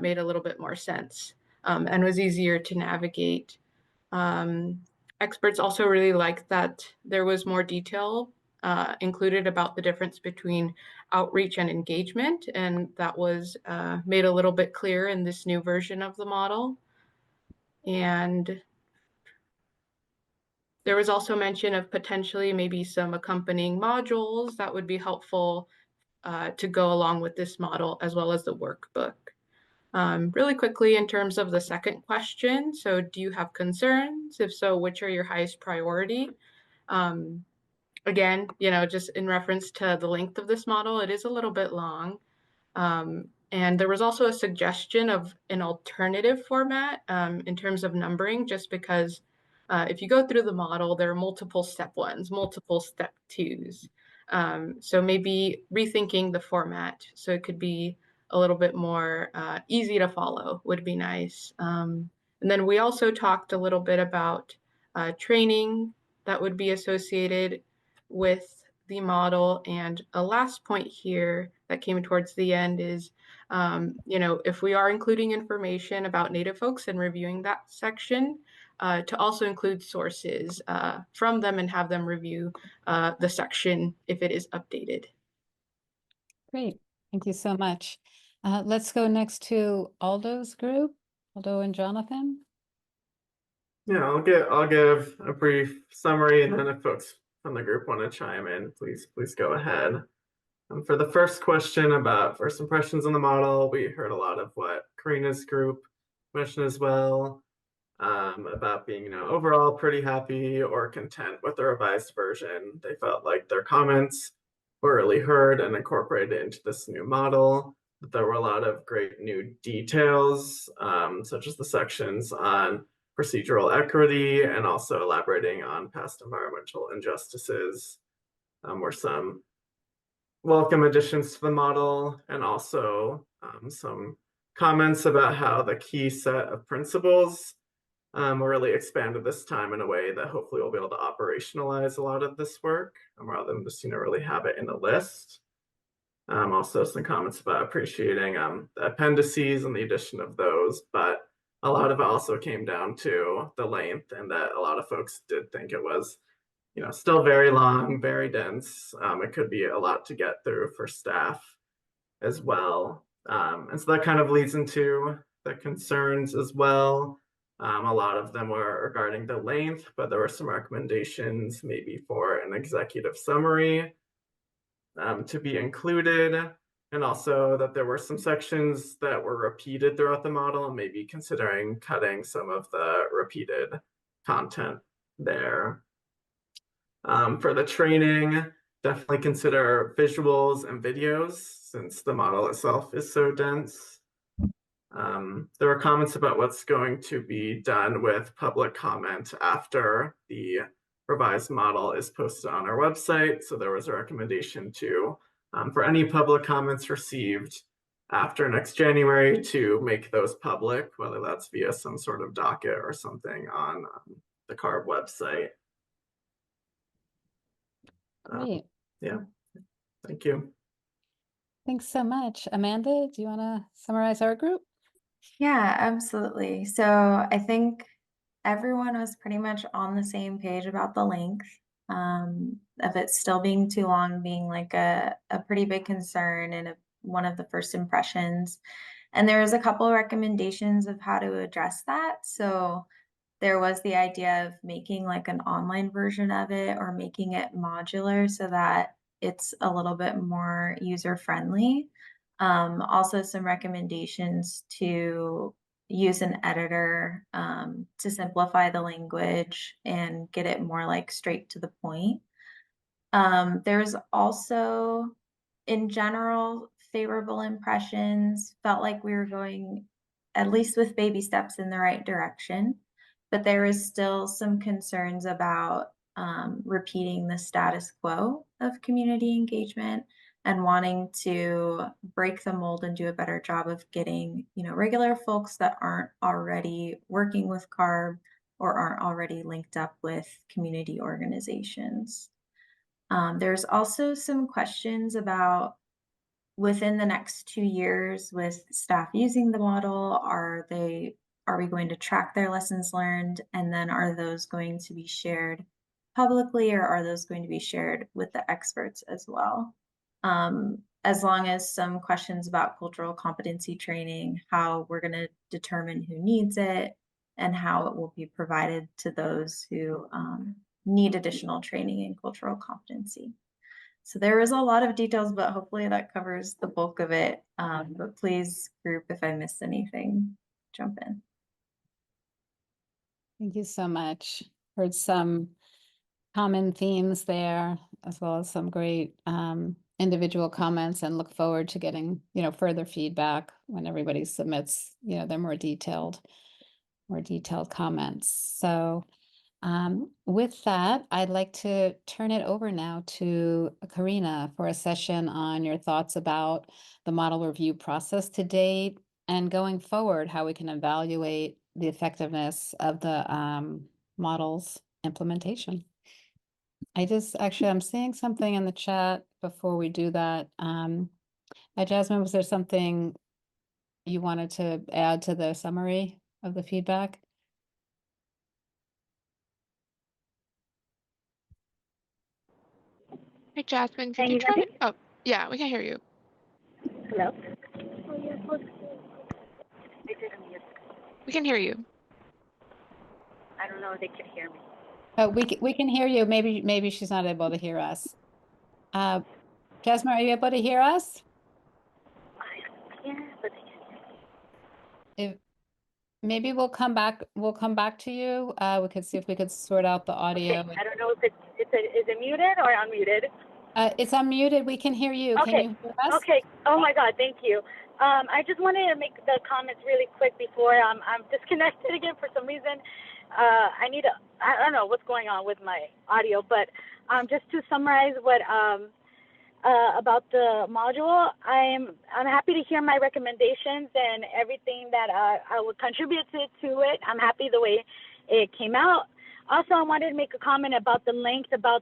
made a little bit more sense and was easier to navigate. Experts also really liked that there was more detail included about the difference between outreach and engagement, and that was made a little bit clearer in this new version of the model. And there was also mention of potentially maybe some accompanying modules that would be helpful to go along with this model, as well as the workbook. Really quickly, in terms of the second question, so do you have concerns? If so, which are your highest priority? Again, just in reference to the length of this model, it is a little bit long. And there was also a suggestion of an alternative format in terms of numbering, just because if you go through the model, there are multiple step ones, multiple step twos. So maybe rethinking the format so it could be a little bit more easy to follow would be nice. And then we also talked a little bit about training that would be associated with the model. And a last point here that came towards the end is, if we are including information about Native folks and reviewing that section, to also include sources from them and have them review the section if it is updated. Great, thank you so much. Let's go next to Aldo's group, Aldo and Jonathan. Yeah, I'll give a brief summary, and then if folks from the group want to chime in, please go ahead. For the first question about first impressions on the model, we heard a lot of what Karina's group mentioned as well, about being, overall pretty happy or content with the revised version. They felt like their comments were really heard and incorporated into this new model. That there were a lot of great new details, such as the sections on procedural equity and also elaborating on past environmental injustices. Were some welcome additions to the model, and also some comments about how the key set of principles were really expanded this time in a way that hopefully we'll be able to operationalize a lot of this work rather than just really have it in a list. Also some comments about appreciating the appendices and the addition of those, but a lot of it also came down to the length, and that a lot of folks did think it was still very long, very dense. It could be a lot to get through for staff as well. And so that kind of leads into the concerns as well. A lot of them were regarding the length, but there were some recommendations maybe for an executive summary. to be included, and also that there were some sections that were repeated throughout the model, and maybe considering cutting some of the repeated content there. For the training, definitely consider visuals and videos since the model itself is so dense. There were comments about what's going to be done with public comment after the revised model is posted on our website. So there was a recommendation to, for any public comments received after next January, to make those public, whether that's via some sort of docket or something on the CARB website. Great. Yeah, thank you. Thanks so much. Amanda, do you want to summarize our group? Yeah, absolutely. So I think everyone was pretty much on the same page about the length of it still being too long, being like a pretty big concern and one of the first impressions. And there was a couple of recommendations of how to address that. So there was the idea of making like an online version of it or making it modular so that it's a little bit more user-friendly. Also some recommendations to use an editor to simplify the language and get it more like straight to the point. There's also, in general, favorable impressions. Felt like we were going, at least with baby steps, in the right direction, but there is still some concerns about repeating the status quo of community engagement and wanting to break the mold and do a better job of getting, regular folks that aren't already working with CARB or aren't already linked up with community organizations. There's also some questions about within the next 2 years with staff using the model, are we going to track their lessons learned? And then are those going to be shared publicly, or are those going to be shared with the experts as well? As long as some questions about cultural competency training, how we're going to determine who needs it and how it will be provided to those who need additional training in cultural competency. So there is a lot of details, but hopefully that covers the bulk of it. But please, group, if I missed anything, jump in. Thank you so much. Heard some common themes there, as well as some great individual comments, and look forward to getting, further feedback when everybody submits, their more detailed comments. So with that, I'd like to turn it over now to Karina for a session on your thoughts about the model review process to date and going forward, how we can evaluate the effectiveness of the model's implementation. I'm seeing something in the chat before we do that. Jasmine, was there something you wanted to add to the summary of the feedback? Hey, Jasmine, could you try to? Oh, yeah, we can hear you. Hello? We can hear you. I don't know if they can hear me. Oh, we can hear you. Maybe she's not able to hear us. Jasmine, are you able to hear us? Yeah, but Maybe we'll come back to you. We could see if we could sort out the audio. okay. I don't know if is it muted or unmuted? It's unmuted. We can hear you. Okay. Can you hear us? Okay. Oh my God, thank you. I just wanted to make the comments really quick before I'm disconnected again for some reason. I don't know what's going on with my audio, but just to summarize what about the module, I'm happy to hear my recommendations and everything that I would contribute to it. I'm happy the way it came out. Also, I wanted to make a comment about the length of the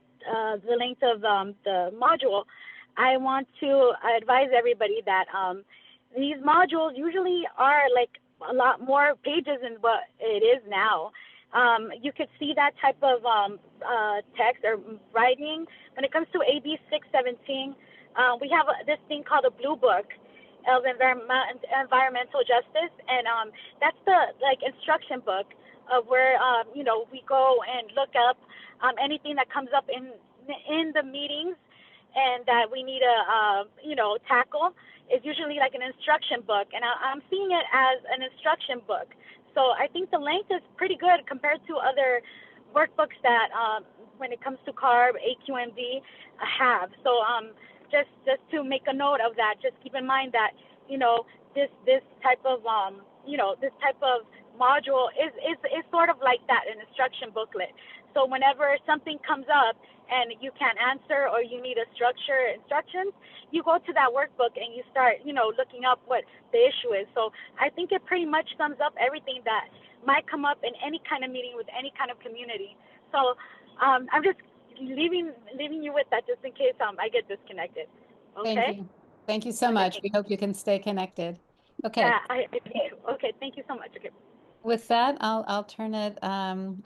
module. I want to advise everybody that these modules usually are like a lot more pages than what it is now. You could see that type of text or writing. When it comes to AB 617, we have this thing called a Blue Book of Environmental Justice, and that's the instruction book of where we go and look up anything that comes up in the meetings, and that we need to, you know, tackle is usually like an instruction book, and I'm seeing it as an instruction book. So I think the length is pretty good compared to other workbooks that, when it comes to CARB, AQMD, have. So just to make a note of that, just keep in mind that, you know, this type of you know, this type of module is sort of like that, an instruction booklet. So whenever something comes up and you can't answer or you need a instructions, you go to that workbook and you start, you know, looking up what the issue is. So I think it pretty much sums up everything that might come up in any kind of meeting with any kind of community. So I'm just leaving you with that just in case I get disconnected. Okay. Thank you. Thank you so much. We hope you can stay connected. Okay. Yeah, okay. Thank you so much. Okay. With that, I'll turn it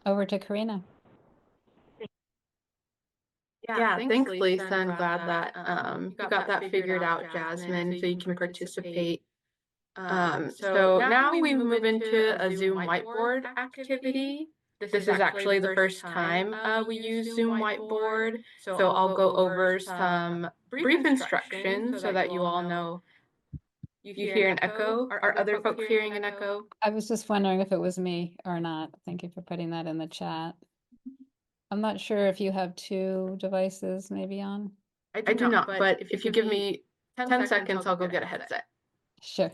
over to Karina. Yeah, thanks, Lisa. I'm glad that you got that figured out, Jasmine, so you can participate. So now we move into a Zoom whiteboard activity. This is actually the first time we use Zoom whiteboard. So I'll go over some brief instructions so that you all know. You hear an echo? Are other folks hearing an echo? I was just wondering if it was me or not. Thank you for putting that in the chat. I'm not sure if you have two devices maybe on. I do not, but if you give me 10 seconds, I'll go get a headset. Sure.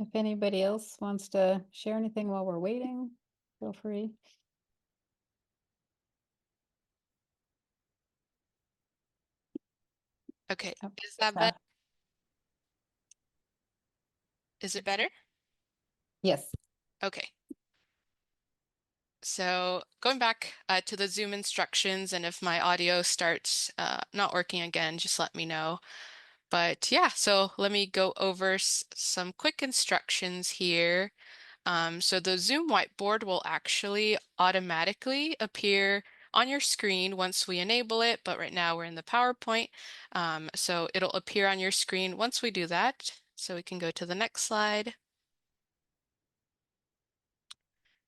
If anybody else wants to share anything while we're waiting, feel free. Okay, Oh, is that better? Is it better? Yes. Okay. So going back to the Zoom instructions, and if my audio starts not working again, just let me know. But yeah, so let me go over some quick instructions here. So the Zoom whiteboard will actually automatically appear on your screen once we enable it, but right now we're in the PowerPoint. So it'll appear on your screen once we do that. So we can go to the next slide.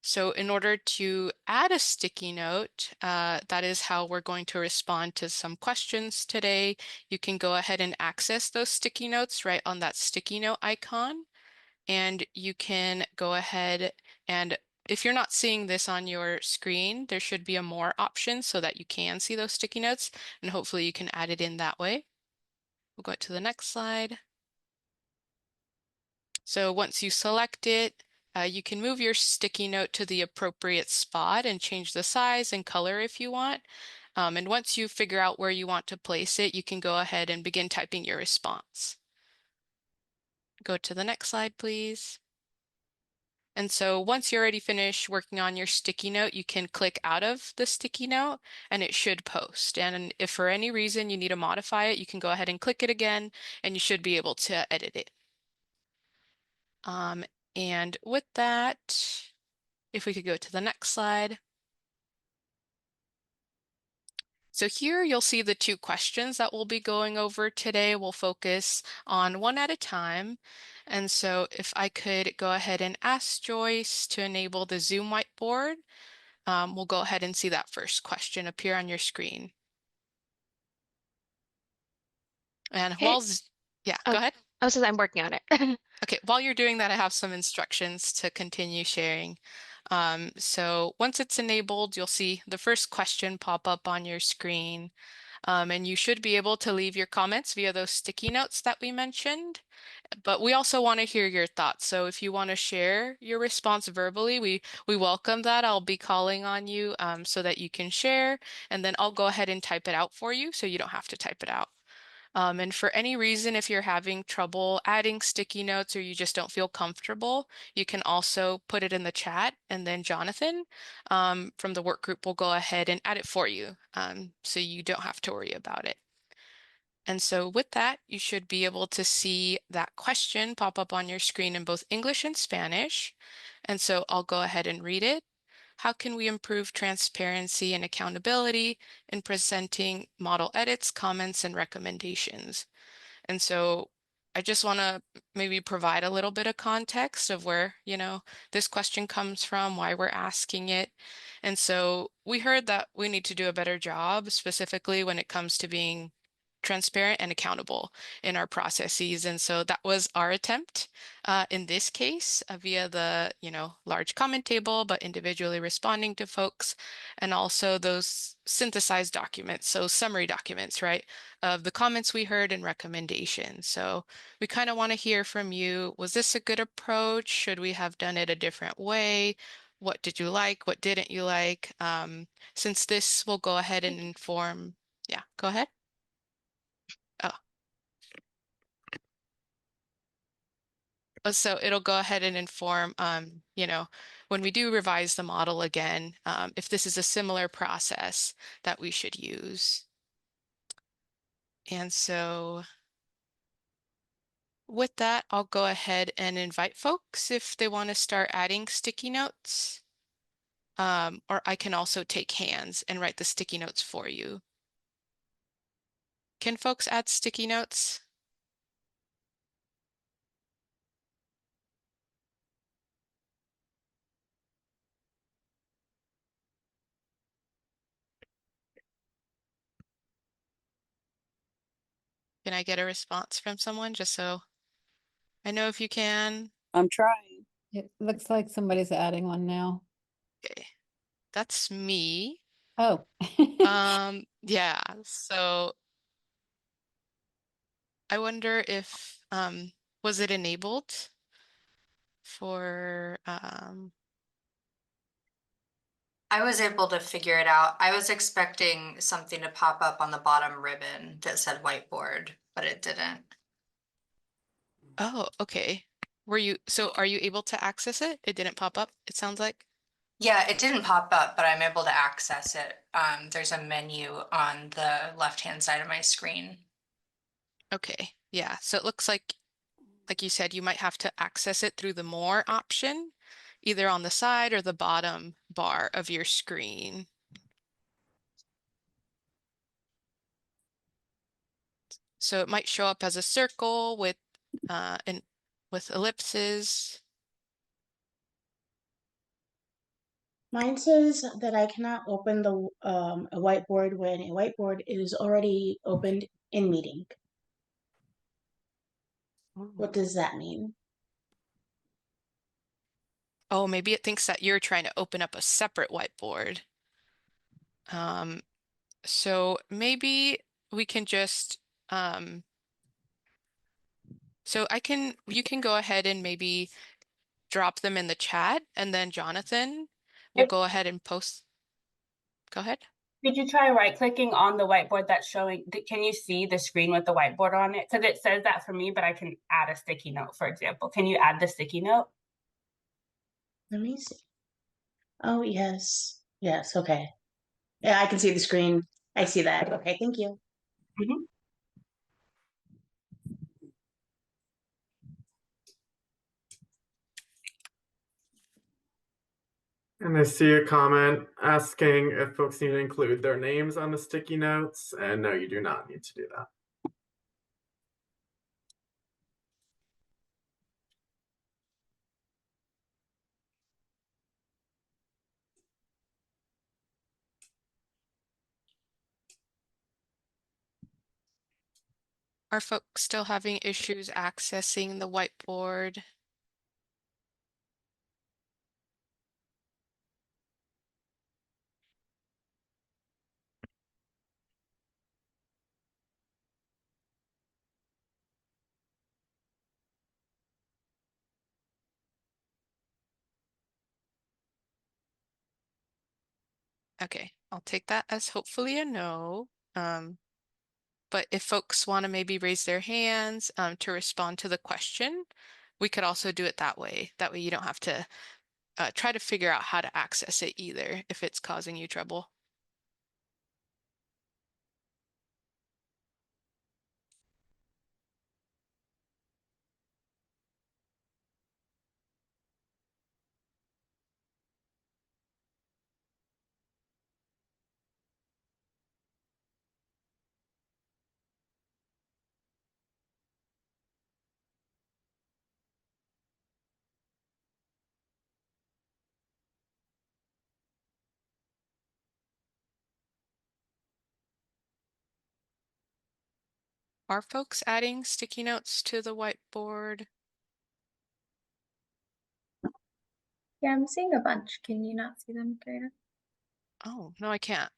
So in order to add a sticky note, that is how we're going to respond to some questions today. You can go ahead and access those sticky notes right on that sticky note icon. And you can go ahead and if you're not seeing this on your screen, there should be a more option so that you can see those sticky notes, and hopefully you can add it in that way. We'll go to the next slide. So once you select it, you can move your sticky note to the appropriate spot and change the size and color if you want. And once you figure out where you want to place it, you can go ahead and begin typing your response. Go to the next slide, please. And so once you're already finished working on your sticky note, you can click out of the sticky note and it should post. And if for any reason you need to modify it, you can go ahead and click it again and you should be able to edit it. And with that, if we could go to the next slide. So here you'll see the two questions that we'll be going over today. We'll focus on one at a time. And so if I could go ahead and ask Joyce to enable the Zoom whiteboard, we'll go ahead and see that first question appear on your screen. And Okay. go ahead. I was just, I'm working on it. Okay, while you're doing that, I have some instructions to continue sharing. So once it's enabled, you'll see the first question pop up on your screen. And you should be able to leave your comments via those sticky notes that we mentioned. But we also want to hear your thoughts. So if you want to share your response verbally, we welcome that. I'll be calling on you so that you can share, and then I'll go ahead and type it out for you so you don't have to type it out. And for any reason, if you're having trouble adding sticky notes or you just don't feel comfortable, you can also put it in the chat, and then Jonathan from the work group will go ahead and add it for you, so you don't have to worry about it. And so with that, you should be able to see that question pop up on your screen in both English and Spanish. And so I'll go ahead and read it. How can we improve transparency and accountability in presenting model edits, comments, and recommendations? And so I just want to maybe provide a little bit of context of where, this question comes from, why we're asking it. And so we heard that we need to do a better job, specifically when it comes to being transparent and accountable in our processes. And so that was our attempt in this case via the, large comment table, but individually responding to folks, and also those synthesized documents, so summary documents, right, of the comments we heard and recommendations. So we kind of want to hear from you. Was this a good approach? Should we have done it a different way? What did you like? What didn't you like? Since this will go ahead and inform, yeah, go ahead. Oh. So it'll go ahead and inform, when we do revise the model again, if this is a similar process that we should use. And so with that, I'll go ahead and invite folks if they want to start adding sticky notes. Or I can also take hands and write the sticky notes for you. Can folks add sticky notes? Can I get a response from someone just so I know if you can? I'm trying. It looks like somebody's adding one now. Okay, that's me. Oh. Yeah, so I wonder if, was it enabled for, I was able to figure it out. I was expecting something to pop up on the bottom ribbon that said whiteboard, but it didn't. oh, okay. Are you able to access it? It didn't pop up, it sounds like? Yeah, it didn't pop up, but I'm able to access it. There's a menu on the left-hand side of my screen. Okay, yeah, so it looks like you said, you might have to access it through the More option, either on the side or the bottom bar of your screen. So it might show up as a circle with ellipses. Mine says that I cannot open the a whiteboard when a whiteboard is already opened in meeting. What does that mean? Oh, maybe it thinks that you're trying to open up a separate whiteboard. So maybe we can just, so you can go ahead and maybe drop them in the chat, and then Jonathan will go ahead and post. Go ahead. Could you try right clicking on the whiteboard that's showing, can you see the screen with the whiteboard on it? Because it says that for me, but I can add a sticky note, for example. Can you add the sticky note? Let me see. Oh, yes. Yes, okay. Yeah, I can see the screen. I see that. Okay, thank you. Mm-hmm. And I see a comment asking if folks need to include their names on the sticky notes, and no, you do not need to do that. Are folks still having issues accessing the whiteboard? Okay, I'll take that as hopefully a no. But if folks want to maybe raise their hands to respond to the question, we could also do it that way. That way you don't have to try to figure out how to access it either if it's causing you trouble. Are folks adding sticky notes to the whiteboard? Yeah, I'm seeing a bunch. Can you not see them, Karina? Oh, no, I can't.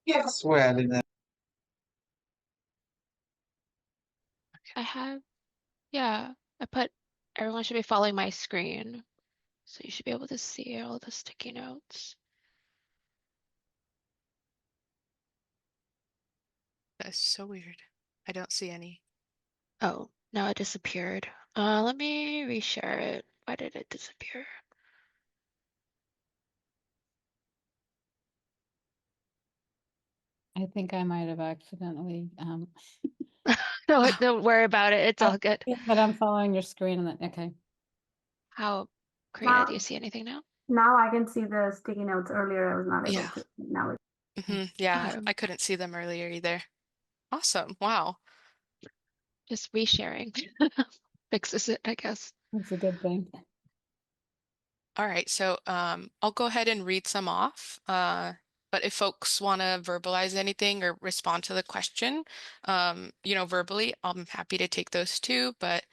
Yes, well, I have, yeah, I put, everyone should be following my screen. So you should be able to see all the sticky notes. That's so weird. I don't see any. Oh, now it disappeared. Let me reshare it. Why did it disappear? I think I might have accidentally, No, don't worry about it. It's all good. but I'm following your screen and then, okay. How, Karina, do Now, you see anything now? now I can see the sticky notes. Earlier, I was not able Yeah. to. Now it. Yeah, Okay. I couldn't see them earlier either. Awesome. Wow. Just resharing fixes it, I guess. That's a good thing. All right, so I'll go ahead and read some off. But if folks want to verbalize anything or respond to the question, verbally, I'm happy to take those too. But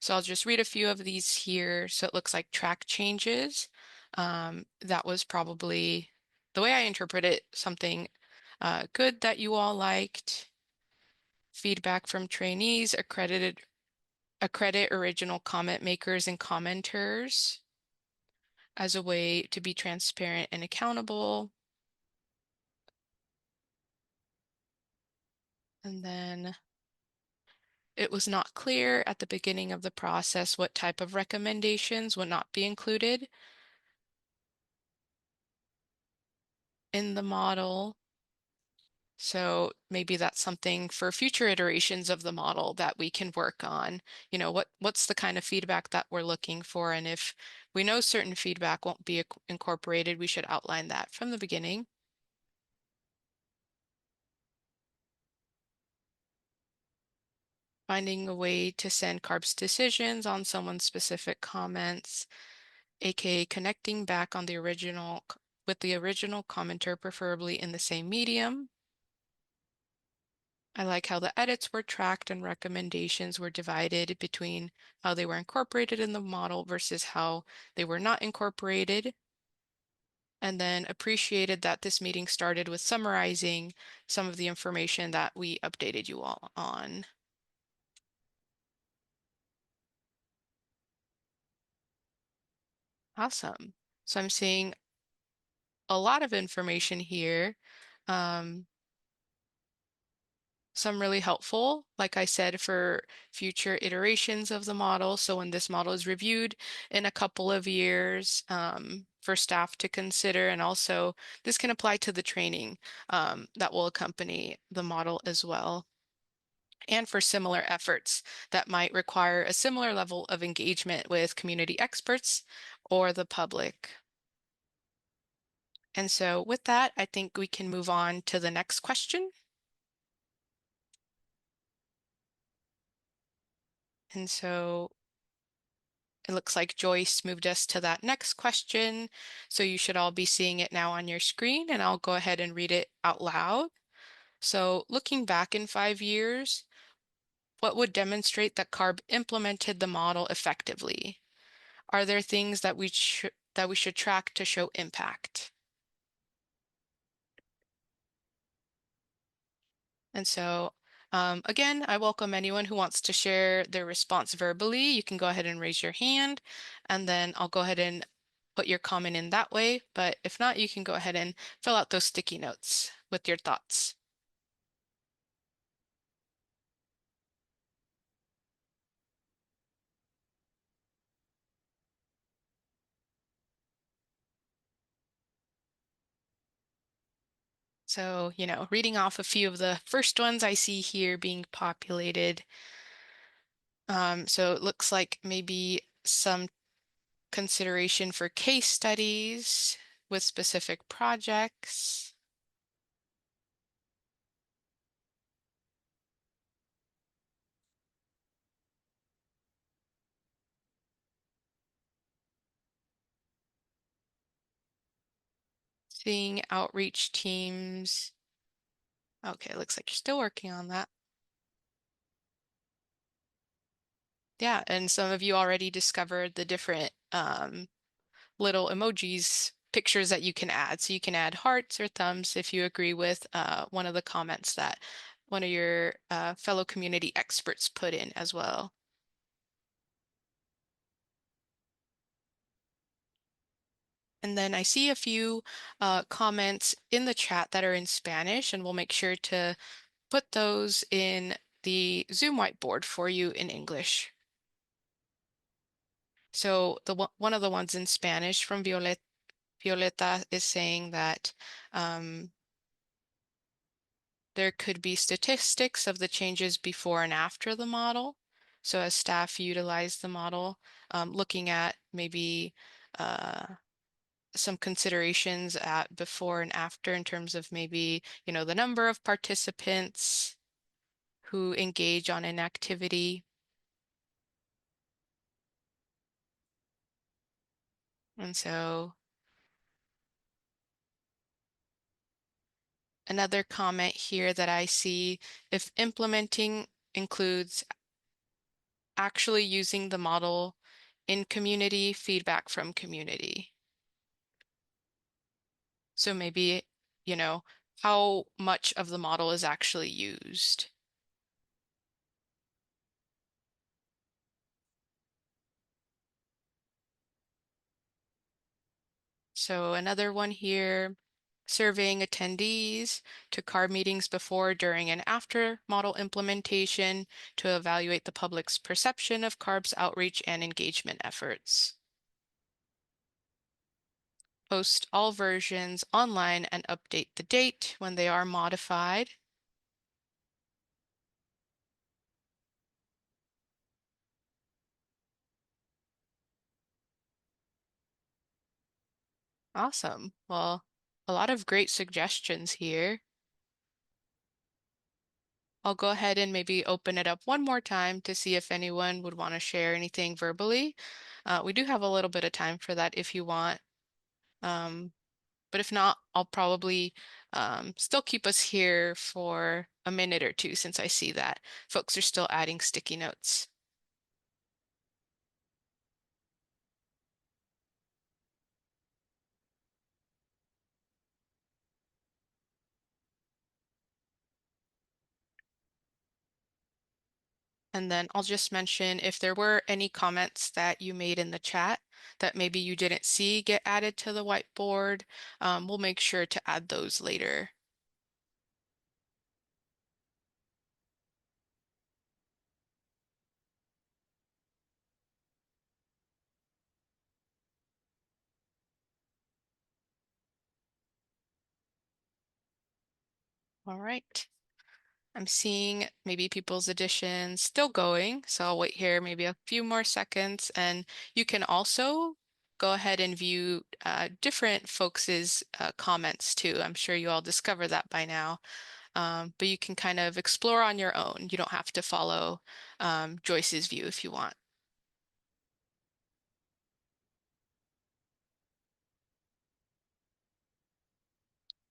so I'll just read a few of these here. So it looks like track changes. That was probably the way I interpret it, something good that you all liked. Feedback from trainees, accredit original comment makers and commenters as a way to be transparent and accountable. And then it was not clear at the beginning of the process what type of recommendations would not be included in the model. So maybe that's something for future iterations of the model that we can work on. What's the kind of feedback that we're looking for? And if we know certain feedback won't be incorporated, we should outline that from the beginning. Finding a way to send CARB's decisions on someone's specific comments, aka connecting back on the original with the original commenter, preferably in the same medium. I like how the edits were tracked and recommendations were divided between how they were incorporated in the model versus how they were not incorporated. And then appreciated that this meeting started with summarizing some of the information that we updated you all on. Awesome. So I'm seeing a lot of information here. Some really helpful, like I said, for future iterations of the model. So when this model is reviewed in a couple of years, for staff to consider, and also this can apply to the training that will accompany the model as well. And for similar efforts that might require a similar level of engagement with community experts or the public. And so with that, I think we can move on to the next question. And so it looks like Joyce moved us to that next question. So you should all be seeing it now on your screen, and I'll go ahead and read it out loud. So looking back in 5 years, what would demonstrate that CARB implemented the model effectively? Are there things that we should track to show impact? And so again, I welcome anyone who wants to share their response verbally. You can go ahead and raise your hand, and then I'll go ahead and put your comment in that way. But if not, you can go ahead and fill out those sticky notes with your thoughts. So, reading off a few of the first ones I see here being populated. So it looks like maybe some consideration for case studies with specific projects. Seeing outreach teams Okay, looks like you're still working on that. Yeah, and some of you already discovered the different little emojis, pictures that you can add. So you can add hearts or thumbs if you agree with one of the comments that one of your fellow community experts put in as well. And then I see a few comments in the chat that are in Spanish, and we'll make sure to put those in the Zoom whiteboard for you in English. So one of the ones in Spanish from Violeta is saying that there could be statistics of the changes before and after the model. So as staff utilize the model, looking at maybe some considerations at before and after in terms of maybe, the number of participants who engage on an activity. And so another comment here that I see, if implementing includes actually using the model in community, feedback from community. So maybe, how much of the model is actually used. So another one here, surveying attendees to CARB meetings before, during, and after model implementation to evaluate the public's perception of CARB's outreach and engagement efforts. Post all versions online and update the date when they are modified. Awesome. Well, a lot of great suggestions here. I'll go ahead and maybe open it up one more time to see if anyone would want to share anything verbally. We do have a little bit of time for that if you want. But if not, I'll probably still keep us here for a minute or two since I see that folks are still adding sticky notes. And then I'll just mention if there were any comments that you made in the chat that maybe you didn't see get added to the whiteboard, we'll make sure to add those later. All right. I'm seeing maybe people's additions still going, so I'll wait here maybe a few more seconds. And you can also go ahead and view different folks' comments too. I'm sure you all discover that by now. But you can kind of explore on your own. You don't have to follow Joyce's view if you want.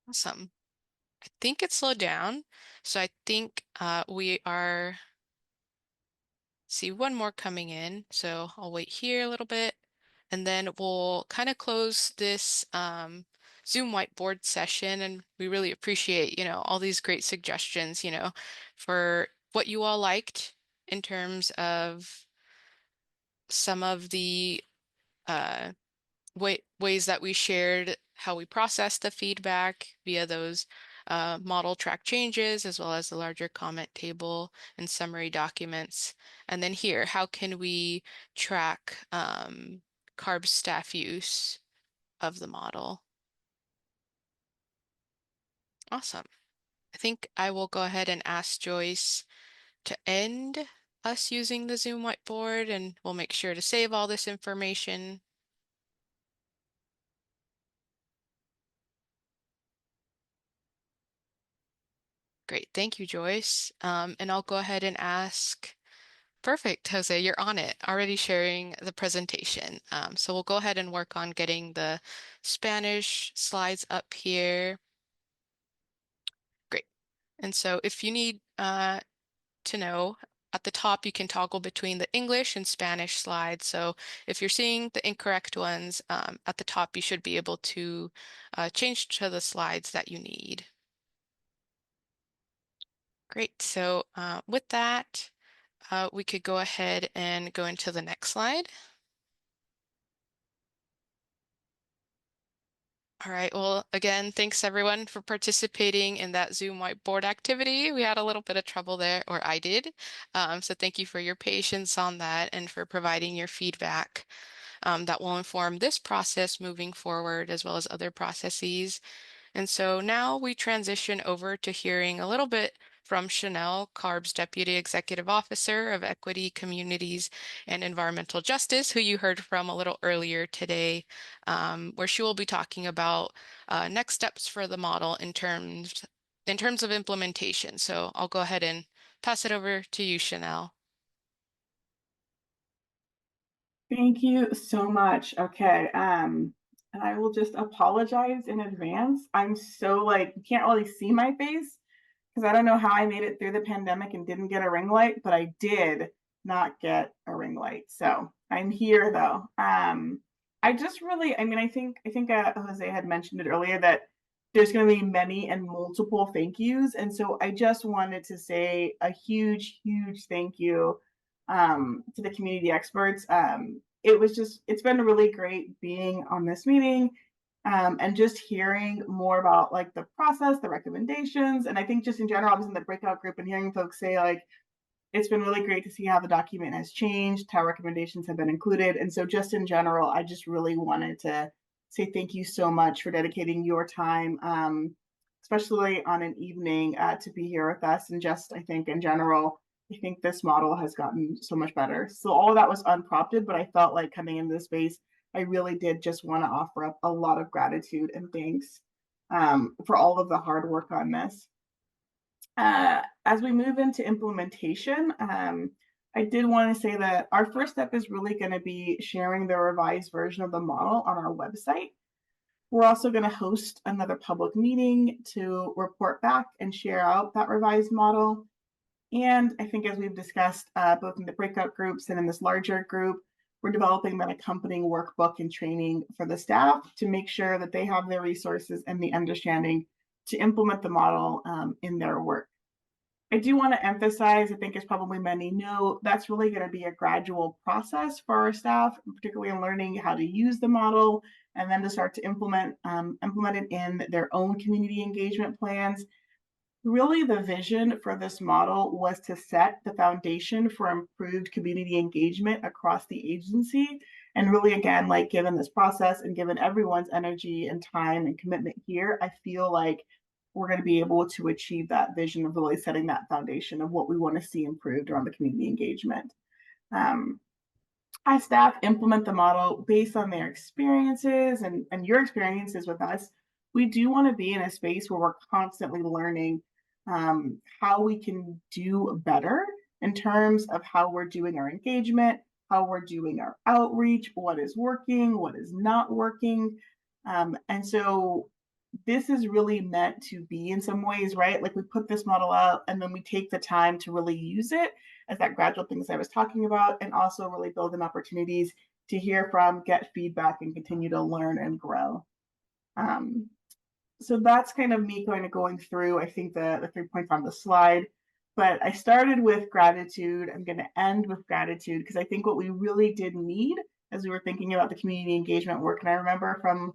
Awesome. I think it slowed down. So I think we are, see one more coming in. So I'll wait here a little bit and then we'll kind of close this Zoom whiteboard session. And we really appreciate, all these great suggestions, for what you all liked in terms of some of the ways that we shared how we process the feedback via those model track changes, as well as the larger comment table and summary documents. And then here, how can we track CARB staff use of the model? Awesome. I think I will go ahead and ask Joyce to end us using the Zoom whiteboard, and we'll make sure to save all this information. Great, thank you, Joyce. And I'll go ahead and ask, perfect, Jose, you're on it, already sharing the presentation. So we'll go ahead and work on getting the Spanish slides up here. Great. And so if you need to know, at the top, you can toggle between the English and Spanish slides. So if you're seeing the incorrect ones, at the top, you should be able to change to the slides that you need. Great. So with that, we could go ahead and go into the next slide. All right, well, again, thanks everyone for participating in that Zoom whiteboard activity. We had a little bit of trouble there, or I did. So thank you for your patience on that and for providing your feedback that will inform this process moving forward, as well as other processes. And so now we transition over to hearing a little bit from Chanel, CARB's Deputy Executive Officer of Equity, Communities, and Environmental Justice, who you heard from a little earlier today, where she will be talking about next steps for the model in terms of implementation. So I'll go ahead and pass it over to you, Chanel. Thank you so much. Okay, and I will just apologize in advance. I'm so you can't really see my face because I don't know how I made it through the pandemic and didn't get a ring light, but I did not get a ring light. So I'm here though. I just really, I think Jose had mentioned it earlier that there's going to be many and multiple thank yous. And so I just wanted to say a huge, huge thank you to the community experts. It's been really great being on this meeting and just hearing more about the process, the recommendations. And I think just in general, I was in the breakout group and hearing folks say it's been really great to see how the document has changed, how recommendations have been included. And so just in general, I just really wanted to say thank you so much for dedicating your time, especially on an evening to be here with us. And just, I think in general, I think this model has gotten so much better. So all of that was unprompted, but I felt like coming into this space, I really did just want to offer up a lot of gratitude and thanks for all of the hard work on this. As we move into implementation, I did want to say that our first step is really going to be sharing the revised version of the model on our website. We're also going to host another public meeting to report back and share out that revised model. And I think as we've discussed both in the breakout groups and in this larger group, we're developing an accompanying workbook and training for the staff to make sure that they have the resources and the understanding to implement the model in their work. I do want to emphasize, I think as probably many know, that's really going to be a gradual process for our staff, particularly in learning how to use the model and then to start to implement it in their own community engagement plans. Really, the vision for this model was to set the foundation for improved community engagement across the agency. And really, again, given this process and given everyone's energy and time and commitment here, I feel like we're going to be able to achieve that vision of really setting that foundation of what we want to see improved around the community engagement. As staff implement the model based on their experiences and your experiences with us, we do want to be in a space where we're constantly learning how we can do better in terms of how we're doing our engagement, how we're doing our outreach, what is working, what is not working. And so this is really meant to be in some ways, right? We put this model out and then we take the time to really use it as that gradual things I was talking about, and also really build in opportunities to hear from, get feedback, and continue to learn and grow. So that's kind of me going through, I think, the 3 points on the slide. But I started with gratitude. I'm going to end with gratitude because I think what we really did need as we were thinking about the community engagement work, and I remember from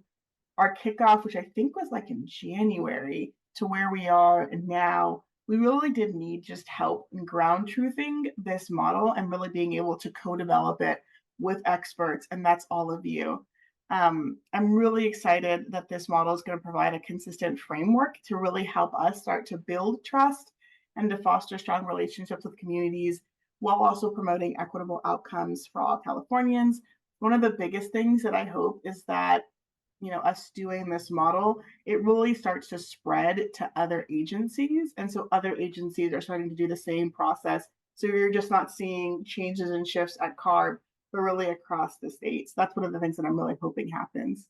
our kickoff, which I think was in January, to where we are now, we really did need just help in ground truthing this model and really being able to co-develop it with experts, and that's all of you. I'm really excited that this model is going to provide a consistent framework to really help us start to build trust and to foster strong relationships with communities while also promoting equitable outcomes for all Californians. One of the biggest things that I hope is that, us doing this model, it really starts to spread to other agencies. And so other agencies are starting to do the same process. So you're just not seeing changes and shifts at CARB, but really across the states. That's one of the things that I'm really hoping happens.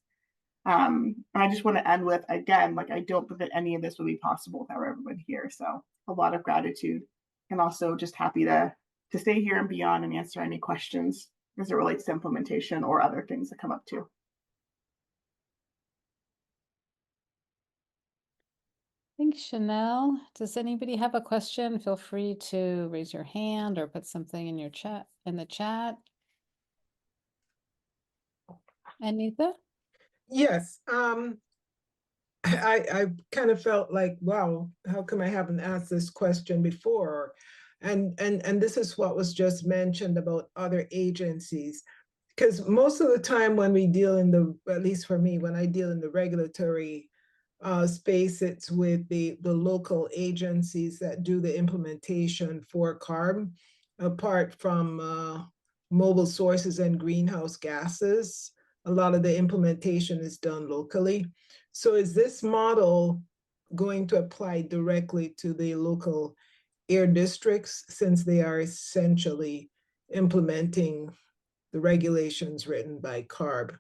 And I just want to end with, again, like, I don't think that any of this would be possible without everyone here. So a lot of gratitude, and also just happy to stay here and beyond and answer any questions as it relates to implementation or other things that come up too. Thanks, Chanel. Does anybody have a question? Feel free to raise your hand or put something in your chat, in the chat. Anita? Yes, I kind of felt like, wow, how come I haven't asked this question before? And this is what was just mentioned about other agencies. Because most of the time when we deal in the, at least for me, when I deal in the regulatory space, it's with the local agencies that do the implementation for CARB, apart from mobile sources and greenhouse gases. A lot of the implementation is done locally. So is this model going to apply directly to the local air districts, since they are essentially implementing the regulations written by CARB?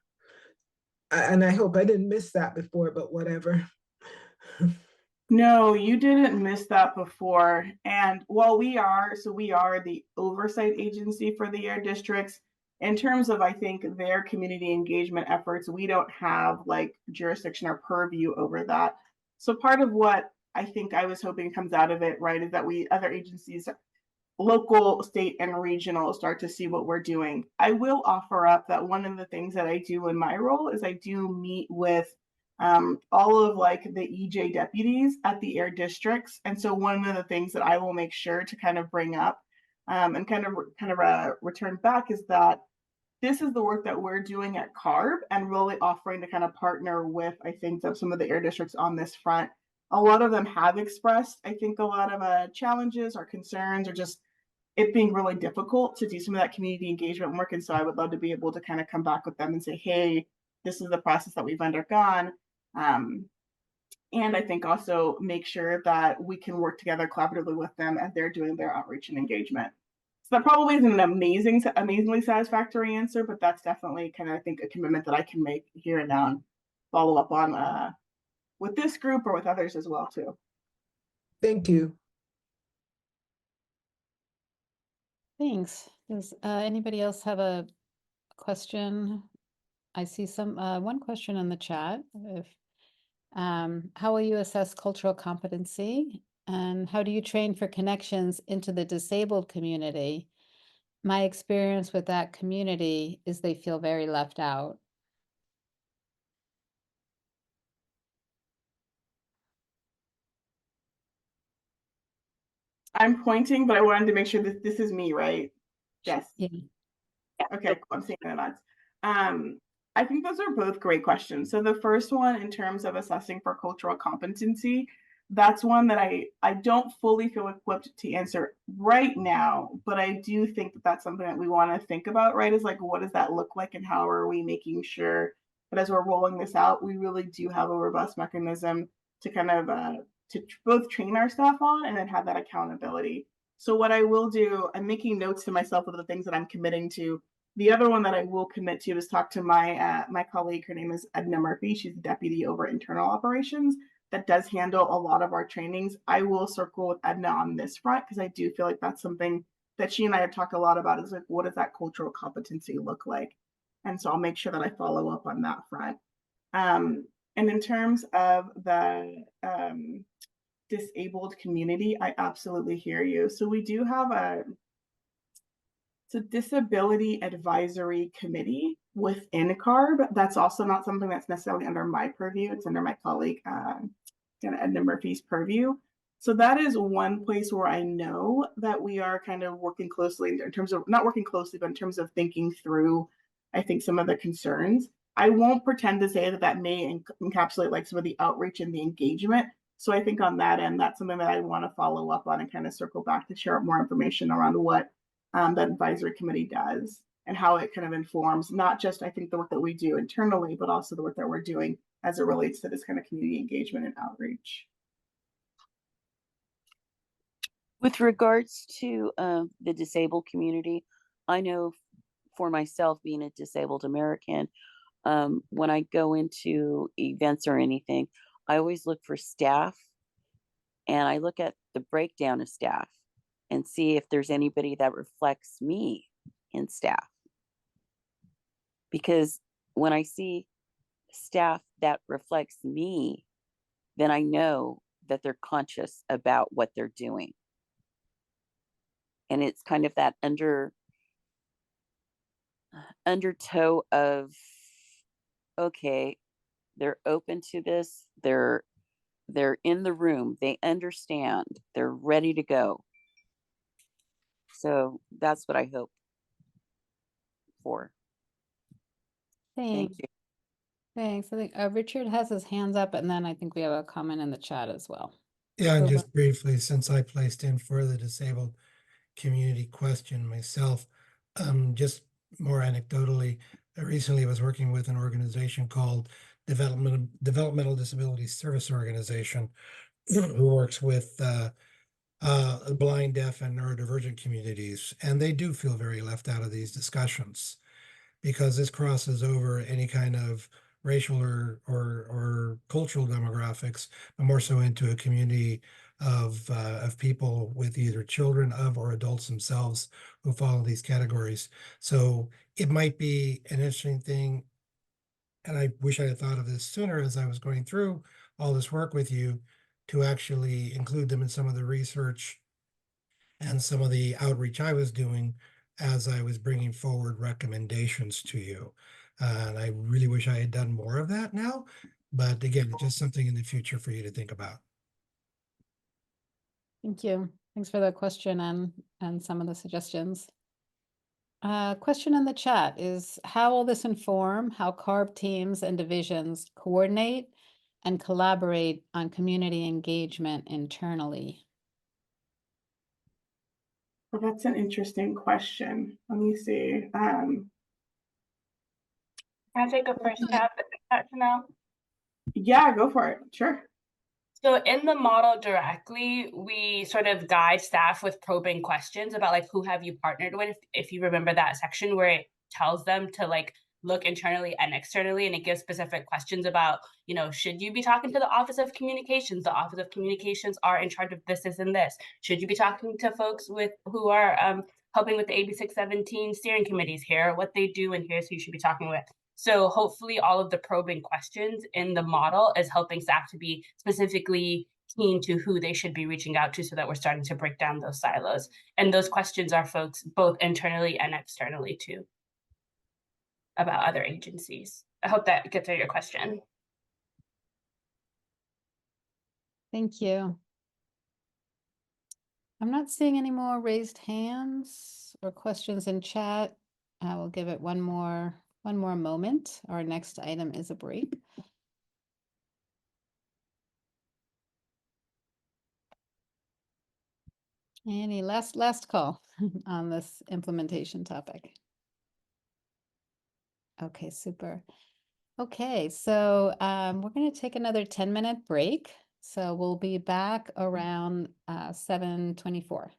And I hope I didn't miss that before, but whatever. No, you didn't miss that before. And while we are the oversight agency for the air districts, in terms of, I think, their community engagement efforts, we don't have like jurisdiction or purview over that. So part of what I think I was hoping comes out of it, right, is that we, other agencies, local, state, and regional, start to see what we're doing. I will offer up that one of the things that I do in my role is I do meet with all of like the EJ deputies at the air districts. And so one of the things that I will make sure to kind of bring up and kind of return back is that this is the work that we're doing at CARB, and really offering to kind of partner with, I think, some of the air districts on this front. A lot of them have expressed, I think, a lot of challenges or concerns, or just it being really difficult to do some of that community engagement work. And so I would love to be able to kind of come back with them and say, hey, this is the process that we've undergone. And I think also make sure that we can work together collaboratively with them as they're doing their outreach and engagement. So that probably isn't an amazingly satisfactory answer, but that's definitely kind of, I think, a commitment that I can make here and now and follow up on with this group or with others as well too. Thank you. Thanks. Does anybody else have a question? I see some one question in the chat. If how will you assess cultural competency, and how do you train for connections into the disabled community? My experience with that community is they feel very left out. I'm pointing, but I wanted to make sure that this is me, right? Yes. Yeah. Okay, cool. I'm seeing the nods. I think those are both great questions. So the first one, in terms of assessing for cultural competency, that's one that I don't fully feel equipped to answer right now, but I do think that that's something that we want to think about, right? Is like, what does that look like, and how are we making sure that as we're rolling this out, we really do have a robust mechanism to kind of to both train our staff on and then have that accountability. So what I will do, I'm making notes to myself of the things that I'm committing to. The other one that I will commit to is talk to my my colleague. Her name is Edna Murphy. She's the deputy over internal operations that does handle a lot of our trainings. I will circle with Edna on this front, because I do feel like that's something that she and I have talked a lot about, is like, what does that cultural competency look like? And so I'll make sure that I follow up on that front. And in terms of the disabled community, I absolutely hear you. So we do have a disability advisory committee within CARB. That's also not something that's necessarily under my purview. It's under my colleague, Edna Murphy's purview. So that is one place where I know that we are kind of working closely in terms of, not working closely, but in terms of thinking through, I think, some of the concerns. I won't pretend to say that that may encapsulate like some of the outreach and the engagement. So I think on that end, that's something that I want to follow up on and kind of circle back to share more information around what the advisory committee does and how it kind of informs not just, I think, the work that we do internally, but also the work that we're doing as it relates to this kind of community engagement and outreach. With regards to the disabled community, I know for myself, being a disabled American, when I go into events or anything, I always look for staff and I look at the breakdown of staff and see if there's anybody that reflects me in staff. Because when I see staff that reflects me, then I know that they're conscious about what they're doing. And it's kind of that undertow of, okay, they're open to this, they're in the room, they understand, they're ready to go. So that's what I hope for. Thank you. Thanks. I think Richard has his hands up, and then I think we have a comment in the chat as well. Yeah, and So just briefly, since I placed in for the disabled community question myself, just more anecdotally, I recently was working with an organization called Developmental Disability Service Organization, who works with blind, deaf, and neurodivergent communities, and they do feel very left out of these discussions because this crosses over any kind of racial or cultural demographics, but more so into a community of people with either children of or adults themselves who follow these categories. So it might be an interesting thing, and I wish I had thought of this sooner as I was going through all this work with you, to actually include them in some of the research and some of the outreach I was doing as I was bringing forward recommendations to you. And I really wish I had done more of that now, but again, just something in the future for you to think about. thank you. Thanks for the question and some of the suggestions. Question in the chat is, how will this inform how CARB teams and divisions coordinate and collaborate on community engagement internally? Well, that's an interesting question. Let me see. Can I take a first stab at that now? Yeah, go for it. Sure. So in the model directly, we sort of guide staff with probing questions about like, who have you partnered with? If you remember that section where it tells them to like look internally and externally, and it gives specific questions about, you know, should you be talking to the Office of Communications? The Office of Communications are in charge of this, and this. Should you be talking to folks who are helping with the AB 617 steering committees? Here are what they do, and here's who you should be talking with. So hopefully all of the probing questions in the model is helping staff to be specifically keen to who they should be reaching out to, so that we're starting to break down those silos. And those questions are folks both internally and externally too, about other agencies. I hope that gets at your question. Thank you. I'm not seeing any more raised hands or questions in chat. I will give it one more moment. Our next item is a break. Any last call on this implementation topic? Okay, super. Okay, so we're going to take another 10-minute break. So we'll be back around 7:24.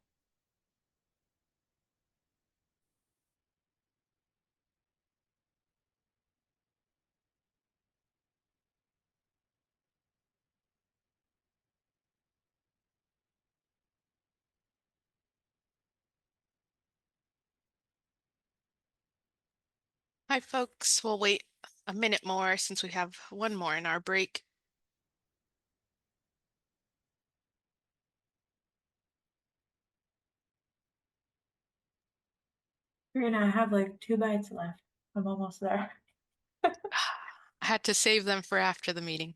Hi, folks. We'll wait a minute more since we have one more in our break. Karina, I have like 2 bites left. I'm almost there. I had to save them for after the meeting.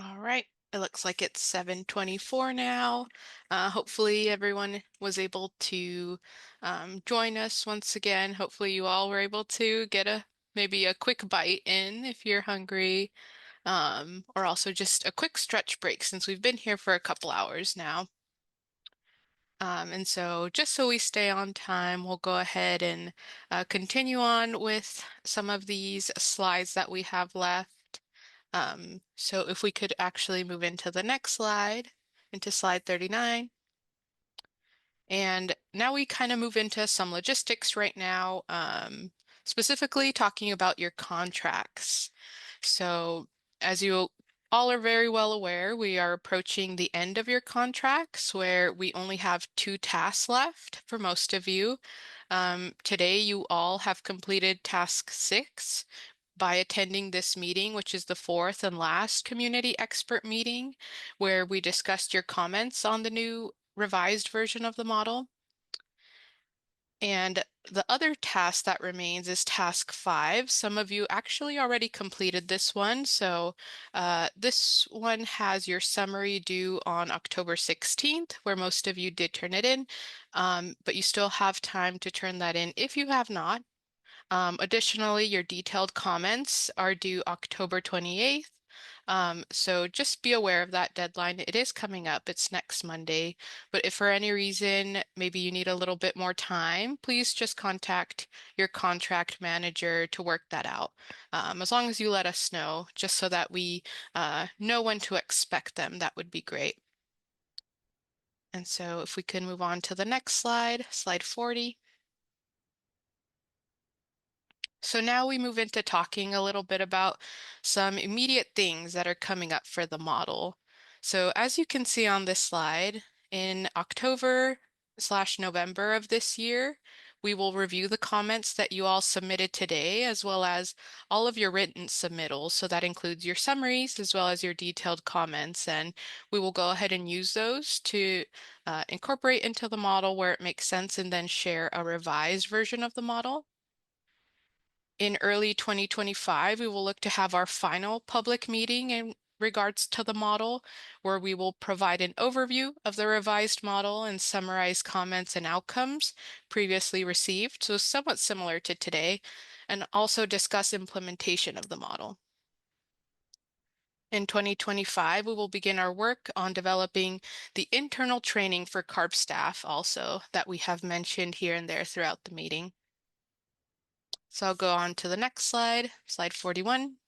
All right, it looks like it's 7:24 now. Hopefully everyone was able to join us once again. Hopefully you all were able to get maybe a quick bite in if you're hungry, or also just a quick stretch break since we've been here for a couple hours now. And so just so we stay on time, we'll go ahead and continue on with some of these slides that we have left. So if we could actually move into the next slide, into slide 39. And now we kind of move into some logistics right now, specifically talking about your contracts. So as you all are very well aware, we are approaching the end of your contracts where we only have 2 tasks left for most of you. Today, you all have completed task 6 by attending this meeting, which is the 4th and last community expert meeting, where we discussed your comments on the new revised version of the model. And the other task that remains is task 5. Some of you actually already completed this one. So this one has your summary due on October 16th, where most of you did turn it in, but you still have time to turn that in if you have not. Additionally, your detailed comments are due October 28th. So just be aware of that deadline. It is coming up. It's next Monday. But if for any reason, maybe you need a little bit more time, please just contact your contract manager to work that out. As long as you let us know, just so that we know when to expect them, that would be great. And so if we can move on to the next slide, slide 40. So now we move into talking a little bit about some immediate things that are coming up for the model. So as you can see on this slide, in October/November of this year, we will review the comments that you all submitted today, as well as all of your written submittals. So that includes your summaries as well as your detailed comments. And we will go ahead and use those to incorporate into the model where it makes sense and then share a revised version of the model. In early 2025, we will look to have our final public meeting in regards to the model, where we will provide an overview of the revised model and summarize comments and outcomes previously received, so somewhat similar to today, and also discuss implementation of the model. In 2025, we will begin our work on developing the internal training for CARB staff also that we have mentioned here and there throughout the meeting. So I'll go on to the next slide, slide 41.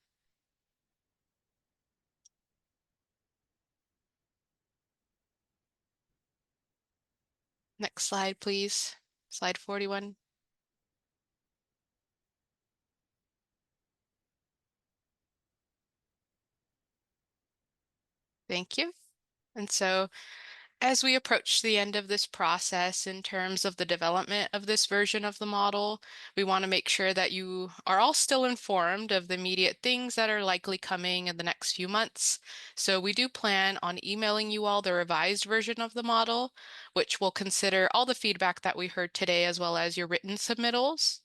Next slide, please. Slide 41. Thank you. And so as we approach the end of this process in terms of the development of this version of the model, we want to make sure that you are all still informed of the immediate things that are likely coming in the next few months. So we do plan on emailing you all the revised version of the model, which will consider all the feedback that we heard today, as well as your written submittals.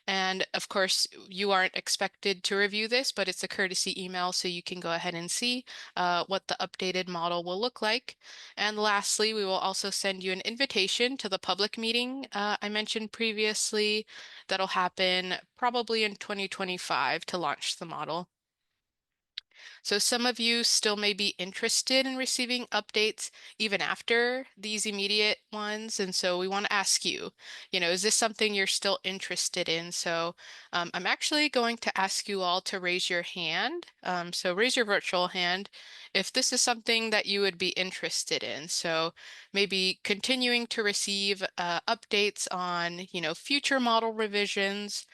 And of course, you aren't expected to review this, but it's a courtesy email, so you can go ahead and see what the updated model will look like. And lastly, we will also send you an invitation to the public meeting I mentioned previously that'll happen probably in 2025 to launch the model. So some of you still may be interested in receiving updates even after these immediate ones. And so we want to ask you, is this something you're still interested in? So I'm actually going to ask you all to raise your hand. So raise your virtual hand if this is something that you would be interested in. So maybe continuing to receive updates on, future model revisions,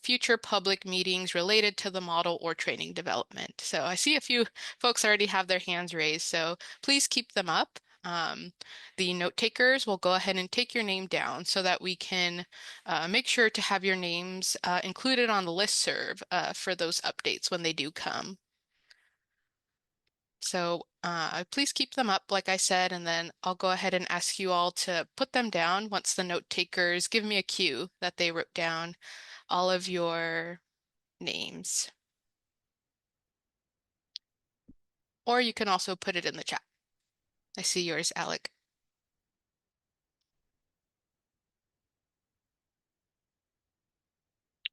future public meetings related to the model or training development. So I see a few folks already have their hands raised, so please keep them up. The note takers will go ahead and take your name down so that we can make sure to have your names included on the listserv for those updates when they do come. So please keep them up, like I said, and then I'll go ahead and ask you all to put them down once the note takers give me a cue that they wrote down all of your names. Or you can also put it in the chat. I see yours, Alec.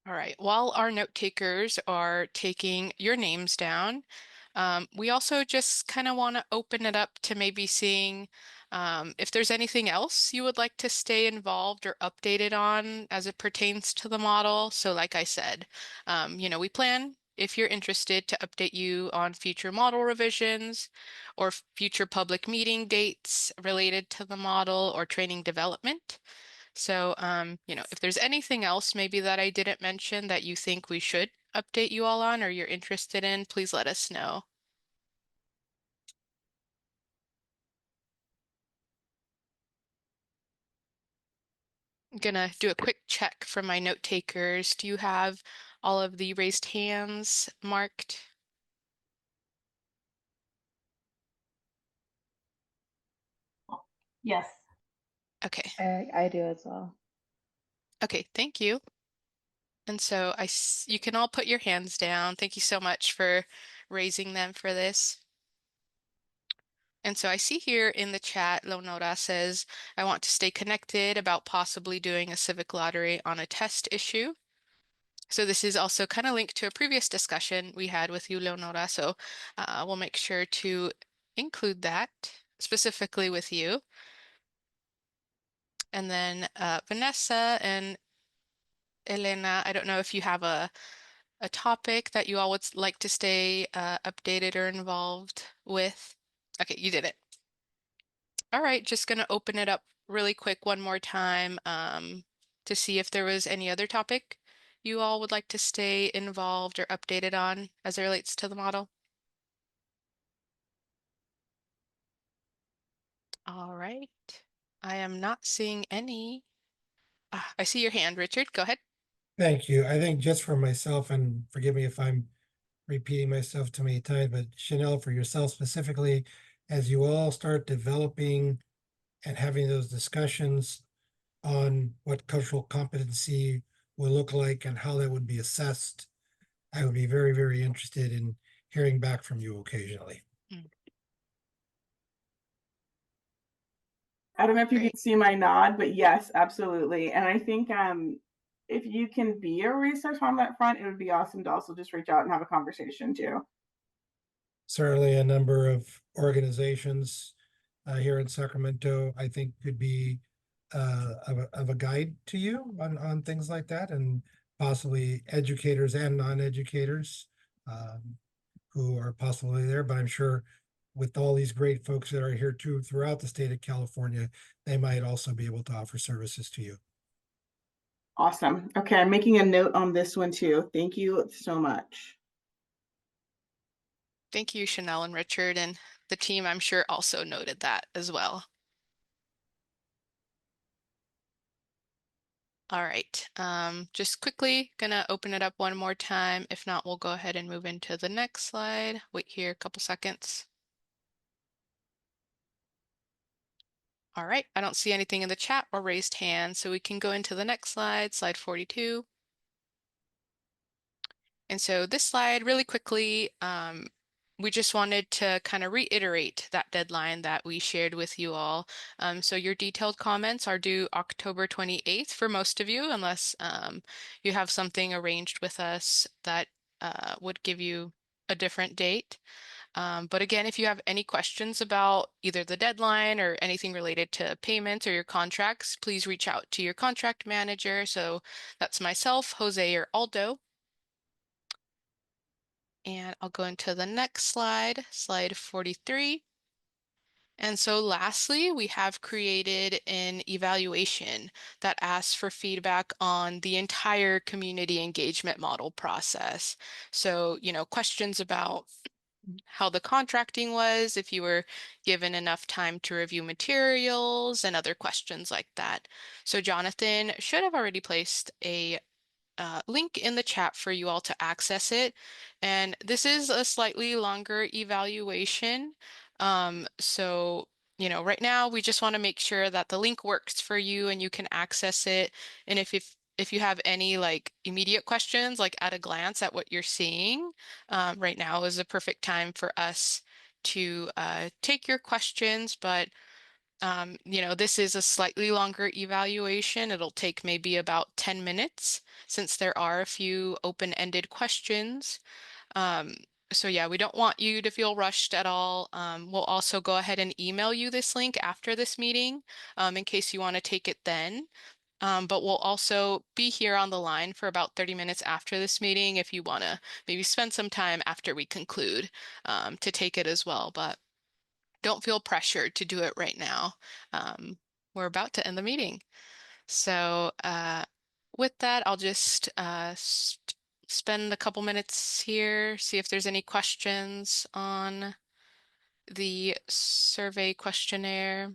All right, while our note takers are taking your names down, we also just kind of want to open it up to maybe seeing If there's anything else you would like to stay involved or updated on as it pertains to the model. So like I said, we plan, if you're interested, to update you on future model revisions or future public meeting dates related to the model or training development. So, if there's anything else maybe that I didn't mention that you think we should update you all on or you're interested in, please let us know. I'm gonna do a quick check from my note takers. Do you have all of the raised hands marked? Yes. Okay. I do as well. Okay, thank you. And so you can all put your hands down. Thank you so much for raising them for this. And so I see here in the chat, Leonora says, I want to stay connected about possibly doing a civic lottery on a test issue. So this is also kind of linked to a previous discussion we had with you, Leonora. So we'll make sure to include that specifically with you. And then Vanessa and Elena, I don't know if you have a topic that you all would like to stay updated or involved with. Okay, you did it. All right, just gonna open it up really quick one more time to see if there was any other topic you all would like to stay involved or updated on as it relates to the model. All right, I am not seeing any. I see your hand, Richard. Go ahead. Thank you. I think just for myself, and forgive me if I'm repeating myself too many times, but Chanel, for yourself specifically, as you all start developing and having those discussions on what cultural competency will look like and how that would be assessed, I would be very, very interested in hearing back from you occasionally. I don't know if you can see my nod, but yes, absolutely. And I think if you can be a resource on that front, it would be awesome to also just reach out and have a conversation too. Certainly a number of organizations here in Sacramento, I think could be of a guide to you on things like that, and possibly educators and non-educators who are possibly there. But I'm sure with all these great folks that are here too throughout the state of California, they might also be able to offer services to you. Awesome. Okay, I'm making a note on this one too. Thank you so much. Thank you, Chanel and Richard, and the team, I'm sure, also noted that as well. All right, just quickly gonna open it up one more time. If not, we'll go ahead and move into the next slide. Wait here a couple seconds. All right, I don't see anything in the chat or raised hands, so we can go into the next slide, slide 42. And so this slide, really quickly, we just wanted to kind of reiterate that deadline that we shared with you all. So your detailed comments are due October 28th for most of you, unless you have something arranged with us that would give you a different date. But again, if you have any questions about either the deadline or anything related to payments or your contracts, please reach out to your contract manager. So that's myself, Jose, or Aldo. And I'll go into the next slide, slide 43. And so lastly, we have created an evaluation that asks for feedback on the entire community engagement model process. So, questions about how the contracting was, if you were given enough time to review materials, and other questions like that. So Jonathan should have already placed a link in the chat for you all to access it. And this is a slightly longer evaluation. So, right now we just want to make sure that the link works for you and you can access it. And if you have any immediate questions, at a glance at what you're seeing, right now is a perfect time for us to take your questions. But this is a slightly longer evaluation. It'll take maybe about 10 minutes since there are a few open-ended questions. So yeah, we don't want you to feel rushed at all. We'll also go ahead and email you this link after this meeting, in case you want to take it then. But we'll also be here on the line for about 30 minutes after this meeting if you want to maybe spend some time after we conclude, to take it as well. But don't feel pressured to do it right now. We're about to end the meeting. So with that, I'll just spend a couple minutes here, see if there's any questions on the survey questionnaire.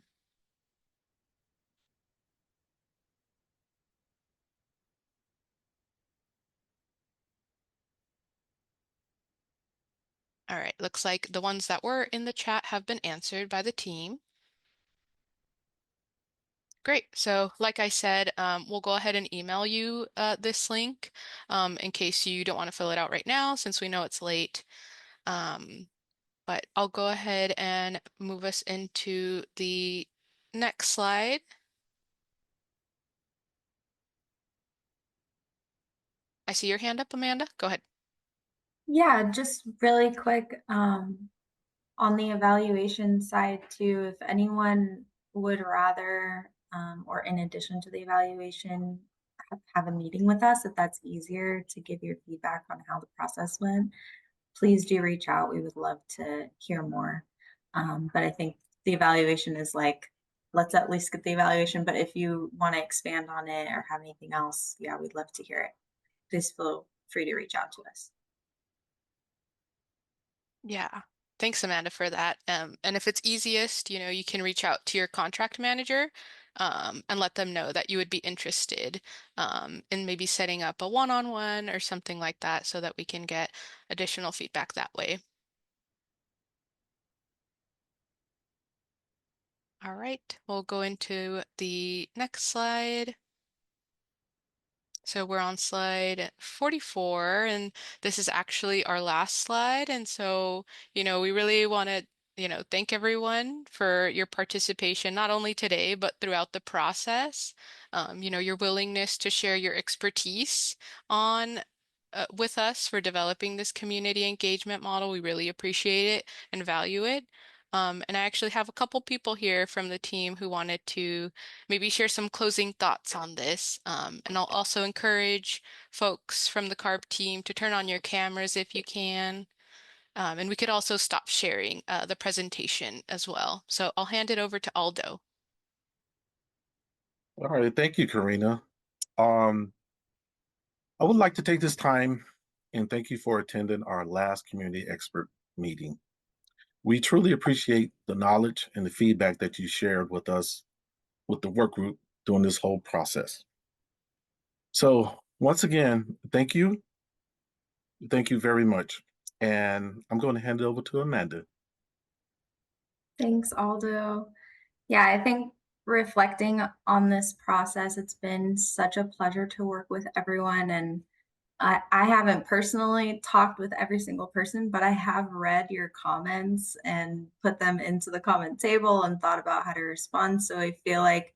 All right, looks like the ones that were in the chat have been answered by the team. Great. So like I said, we'll go ahead and email you this link in case you don't want to fill it out right now, since we know it's late. But I'll go ahead and move us into the next slide. I see your hand up, Amanda. Go ahead. Yeah, just really quick, on the evaluation side too, if anyone would rather, or in addition to the evaluation, have a meeting with us, if that's easier to give your feedback on how the process went, please do reach out. We would love to hear more. But I think the evaluation is like, let's at least get the evaluation. But if you want to expand on it or have anything else, yeah, we'd love to hear it. Please feel free to reach out to us. Yeah. Thanks, Amanda, for that. And if it's easiest, you can reach out to your contract manager and let them know that you would be interested in maybe setting up a one-on-one or something like that so that we can get additional feedback that way. All right, we'll go into the next slide. So we're on slide 44, and this is actually our last slide. And so, we really want to, thank everyone for your participation, not only today, but throughout the process. Your willingness to share your expertise with us for developing this community engagement model. We really appreciate it and value it. And I actually have a couple people here from the team who wanted to maybe share some closing thoughts on this. And I'll also encourage folks from the CARB team to turn on your cameras if you can. And we could also stop sharing the presentation as well. So I'll hand it over to Aldo. All right, thank you, Karina. I would like to take this time and thank you for attending our last community expert meeting. We truly appreciate the knowledge and the feedback that you shared with us, with the work group during this whole process. So once again, thank you. Thank you very much. And I'm going to hand it over to Amanda. Thanks, Aldo. Yeah, I think reflecting on this process, it's been such a pleasure to work with everyone. And I haven't personally talked with every single person, but I have read your comments and put them into the comment table and thought about how to respond. So I feel like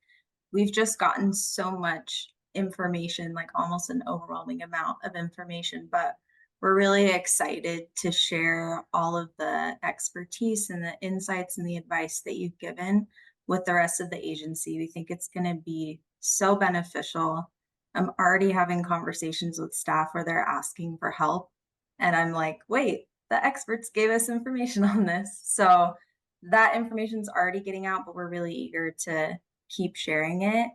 we've just gotten so much information, like almost an overwhelming amount of information, but we're really excited to share all of the expertise and the insights and the advice that you've given with the rest of the agency. We think it's going to be so beneficial. I'm already having conversations with staff where they're asking for help. And I'm like, wait, the experts gave us information on this. So that information's already getting out, but we're really eager to keep sharing it.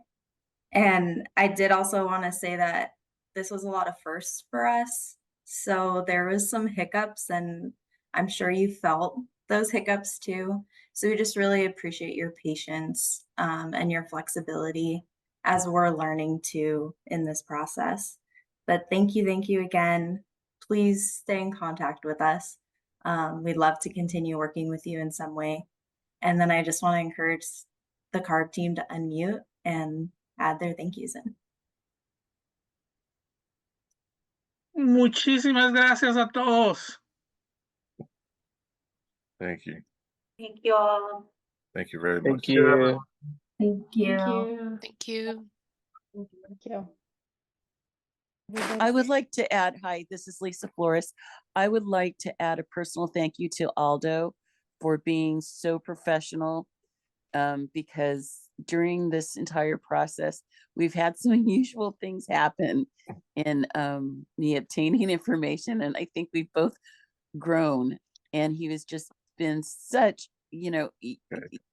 And I did also want to say that this was a lot of firsts for us. So there was some hiccups, and I'm sure you felt those hiccups too. So we just really appreciate your patience and your flexibility as we're learning too in this process. But thank you again. Please stay in contact with us. We'd love to continue working with you in some way. And then I just want to encourage the CARB team to unmute and add their thank yous in. Muchísimas gracias a todos. Thank you. Thank you all. Thank you very Thank much. you, everyone. Thank you. Thank you. Thank you. I would like to add, hi, this is Lisa Flores. I would like to add a personal thank you to Aldo for being so professional, because during this entire process, we've had some unusual things happen in me obtaining information, and I think we've both grown. And he was just been such, you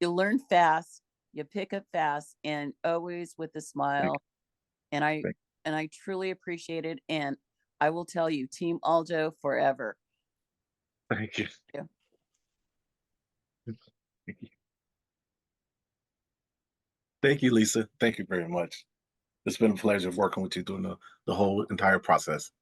learn fast, you pick up fast, and always with a smile. And I truly appreciate it. And I will tell you, Team Aldo forever. Thank you. Yeah. Thank you. Thank you, Lisa. Thank you very much. It's been a pleasure working with you during the whole entire process.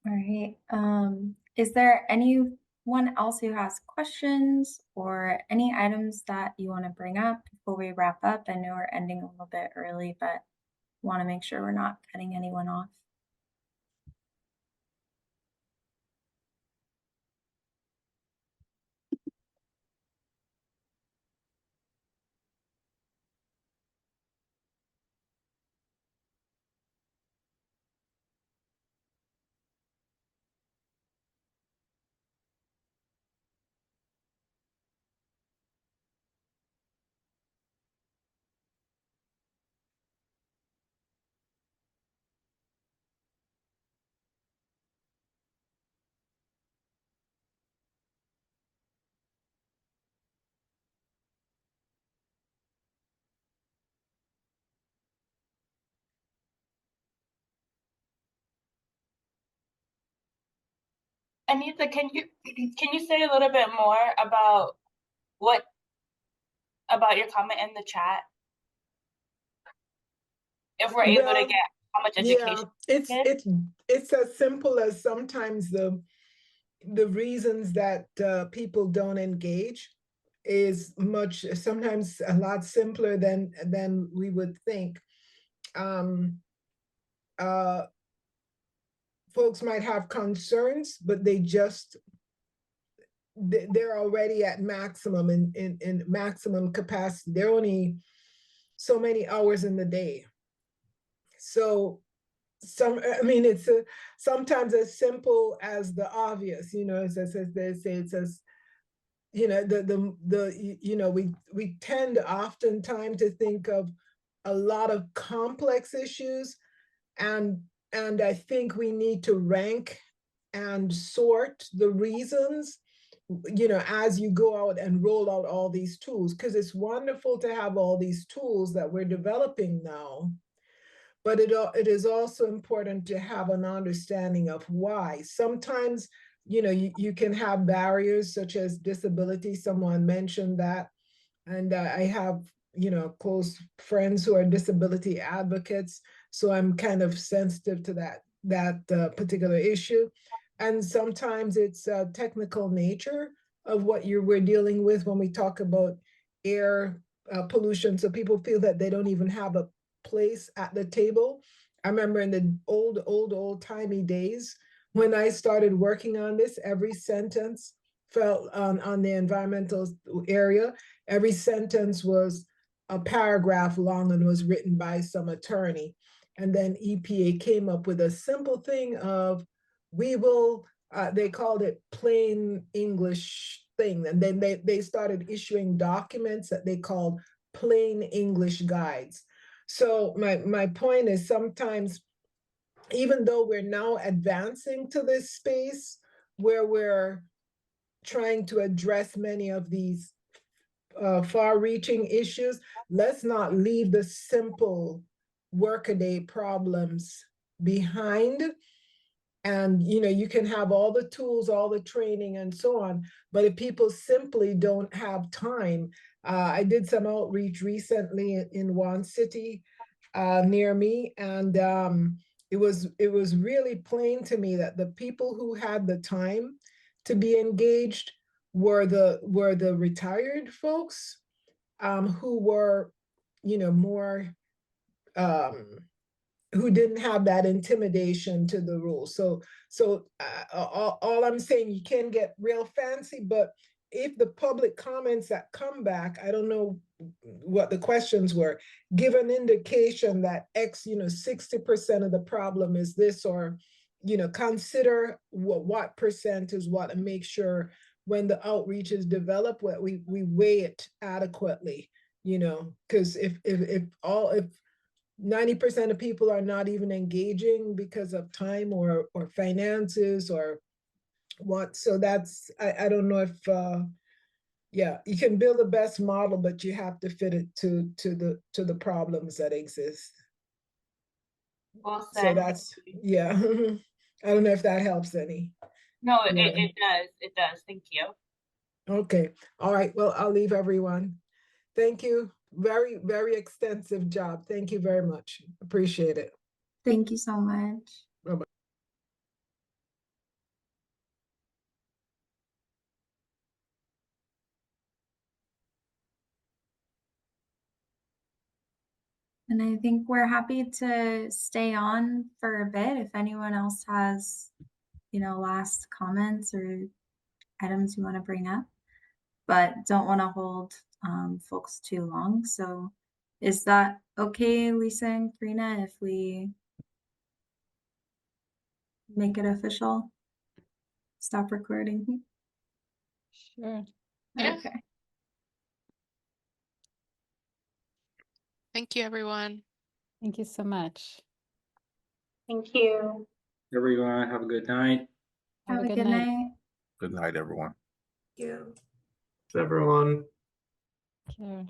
All right. Is there anyone else who has questions or any items that you want to bring up before we wrap up? I know we're ending a little bit early, but want to make sure we're not cutting anyone off. Anita, can you say a little bit more about your comment in the chat? If we're able to Well, get how much education? It's as simple as sometimes the reasons that people don't engage is sometimes a lot simpler than we would think. Folks might have concerns, but they're already at maximum in maximum capacity. They're only so many hours in the day. So it's sometimes as simple as the obvious, as they say, it's as, we tend oftentimes to think of a lot of complex issues, and I think we need to rank and sort the reasons, as you go out and roll out all these tools, because it's wonderful to have all these tools that we're developing now. But it is also important to have an understanding of why. Sometimes, you can have barriers such as disability. Someone mentioned that. And I have, close friends who are disability advocates. So I'm kind of sensitive to that particular issue. And sometimes it's technical nature of what we're dealing with when we talk about air pollution. So people feel that they don't even have a place at the table. I remember in the old timey days when I started working on this, every sentence felt on the environmental area, every sentence was a paragraph long and was written by some attorney. And then EPA came up with a simple thing of, they called it plain English thing. And then they started issuing documents that they called plain English guides. So my point is, sometimes, even though we're now advancing to this space where we're trying to address many of these far-reaching issues, let's not leave the simple workaday problems behind. And you can have all the tools, all the training, and so on, but if people simply don't have time, I did some outreach recently in one city near me, and it was really plain to me that the people who had the time to be engaged were the retired folks, who were, more, who didn't have that intimidation to the rules. So all I'm saying, you can get real fancy, but if the public comments that come back, I don't know what the questions were, give an indication that X, 60% of the problem is this, or, consider what percent is what, and make sure when the outreach is developed, we weigh it adequately, because if 90% of people are not even engaging because of time or finances or what, so that's, I don't know if yeah, you can build the best model, but you have to fit it to the problems that exist. Well So said. that's, yeah. I don't know if that helps any. No, Yeah. it does. It does. Thank you. Okay. All right. Well, I'll leave everyone. Thank you. Very, very extensive job. Thank you very much. Appreciate it. Thank you so much. Bye-bye. And I think we're happy to stay on for a bit if anyone else has, last comments or items you want to bring up, but don't want to hold folks too long. So is that okay, Lisa and Karina, if we make it official? Stop recording. Sure. Yeah. Okay. Thank you, everyone. Thank you so much. Thank you. Everyone, have a good night. Have a good night. Good night, everyone. Yeah. Everyone. Sure.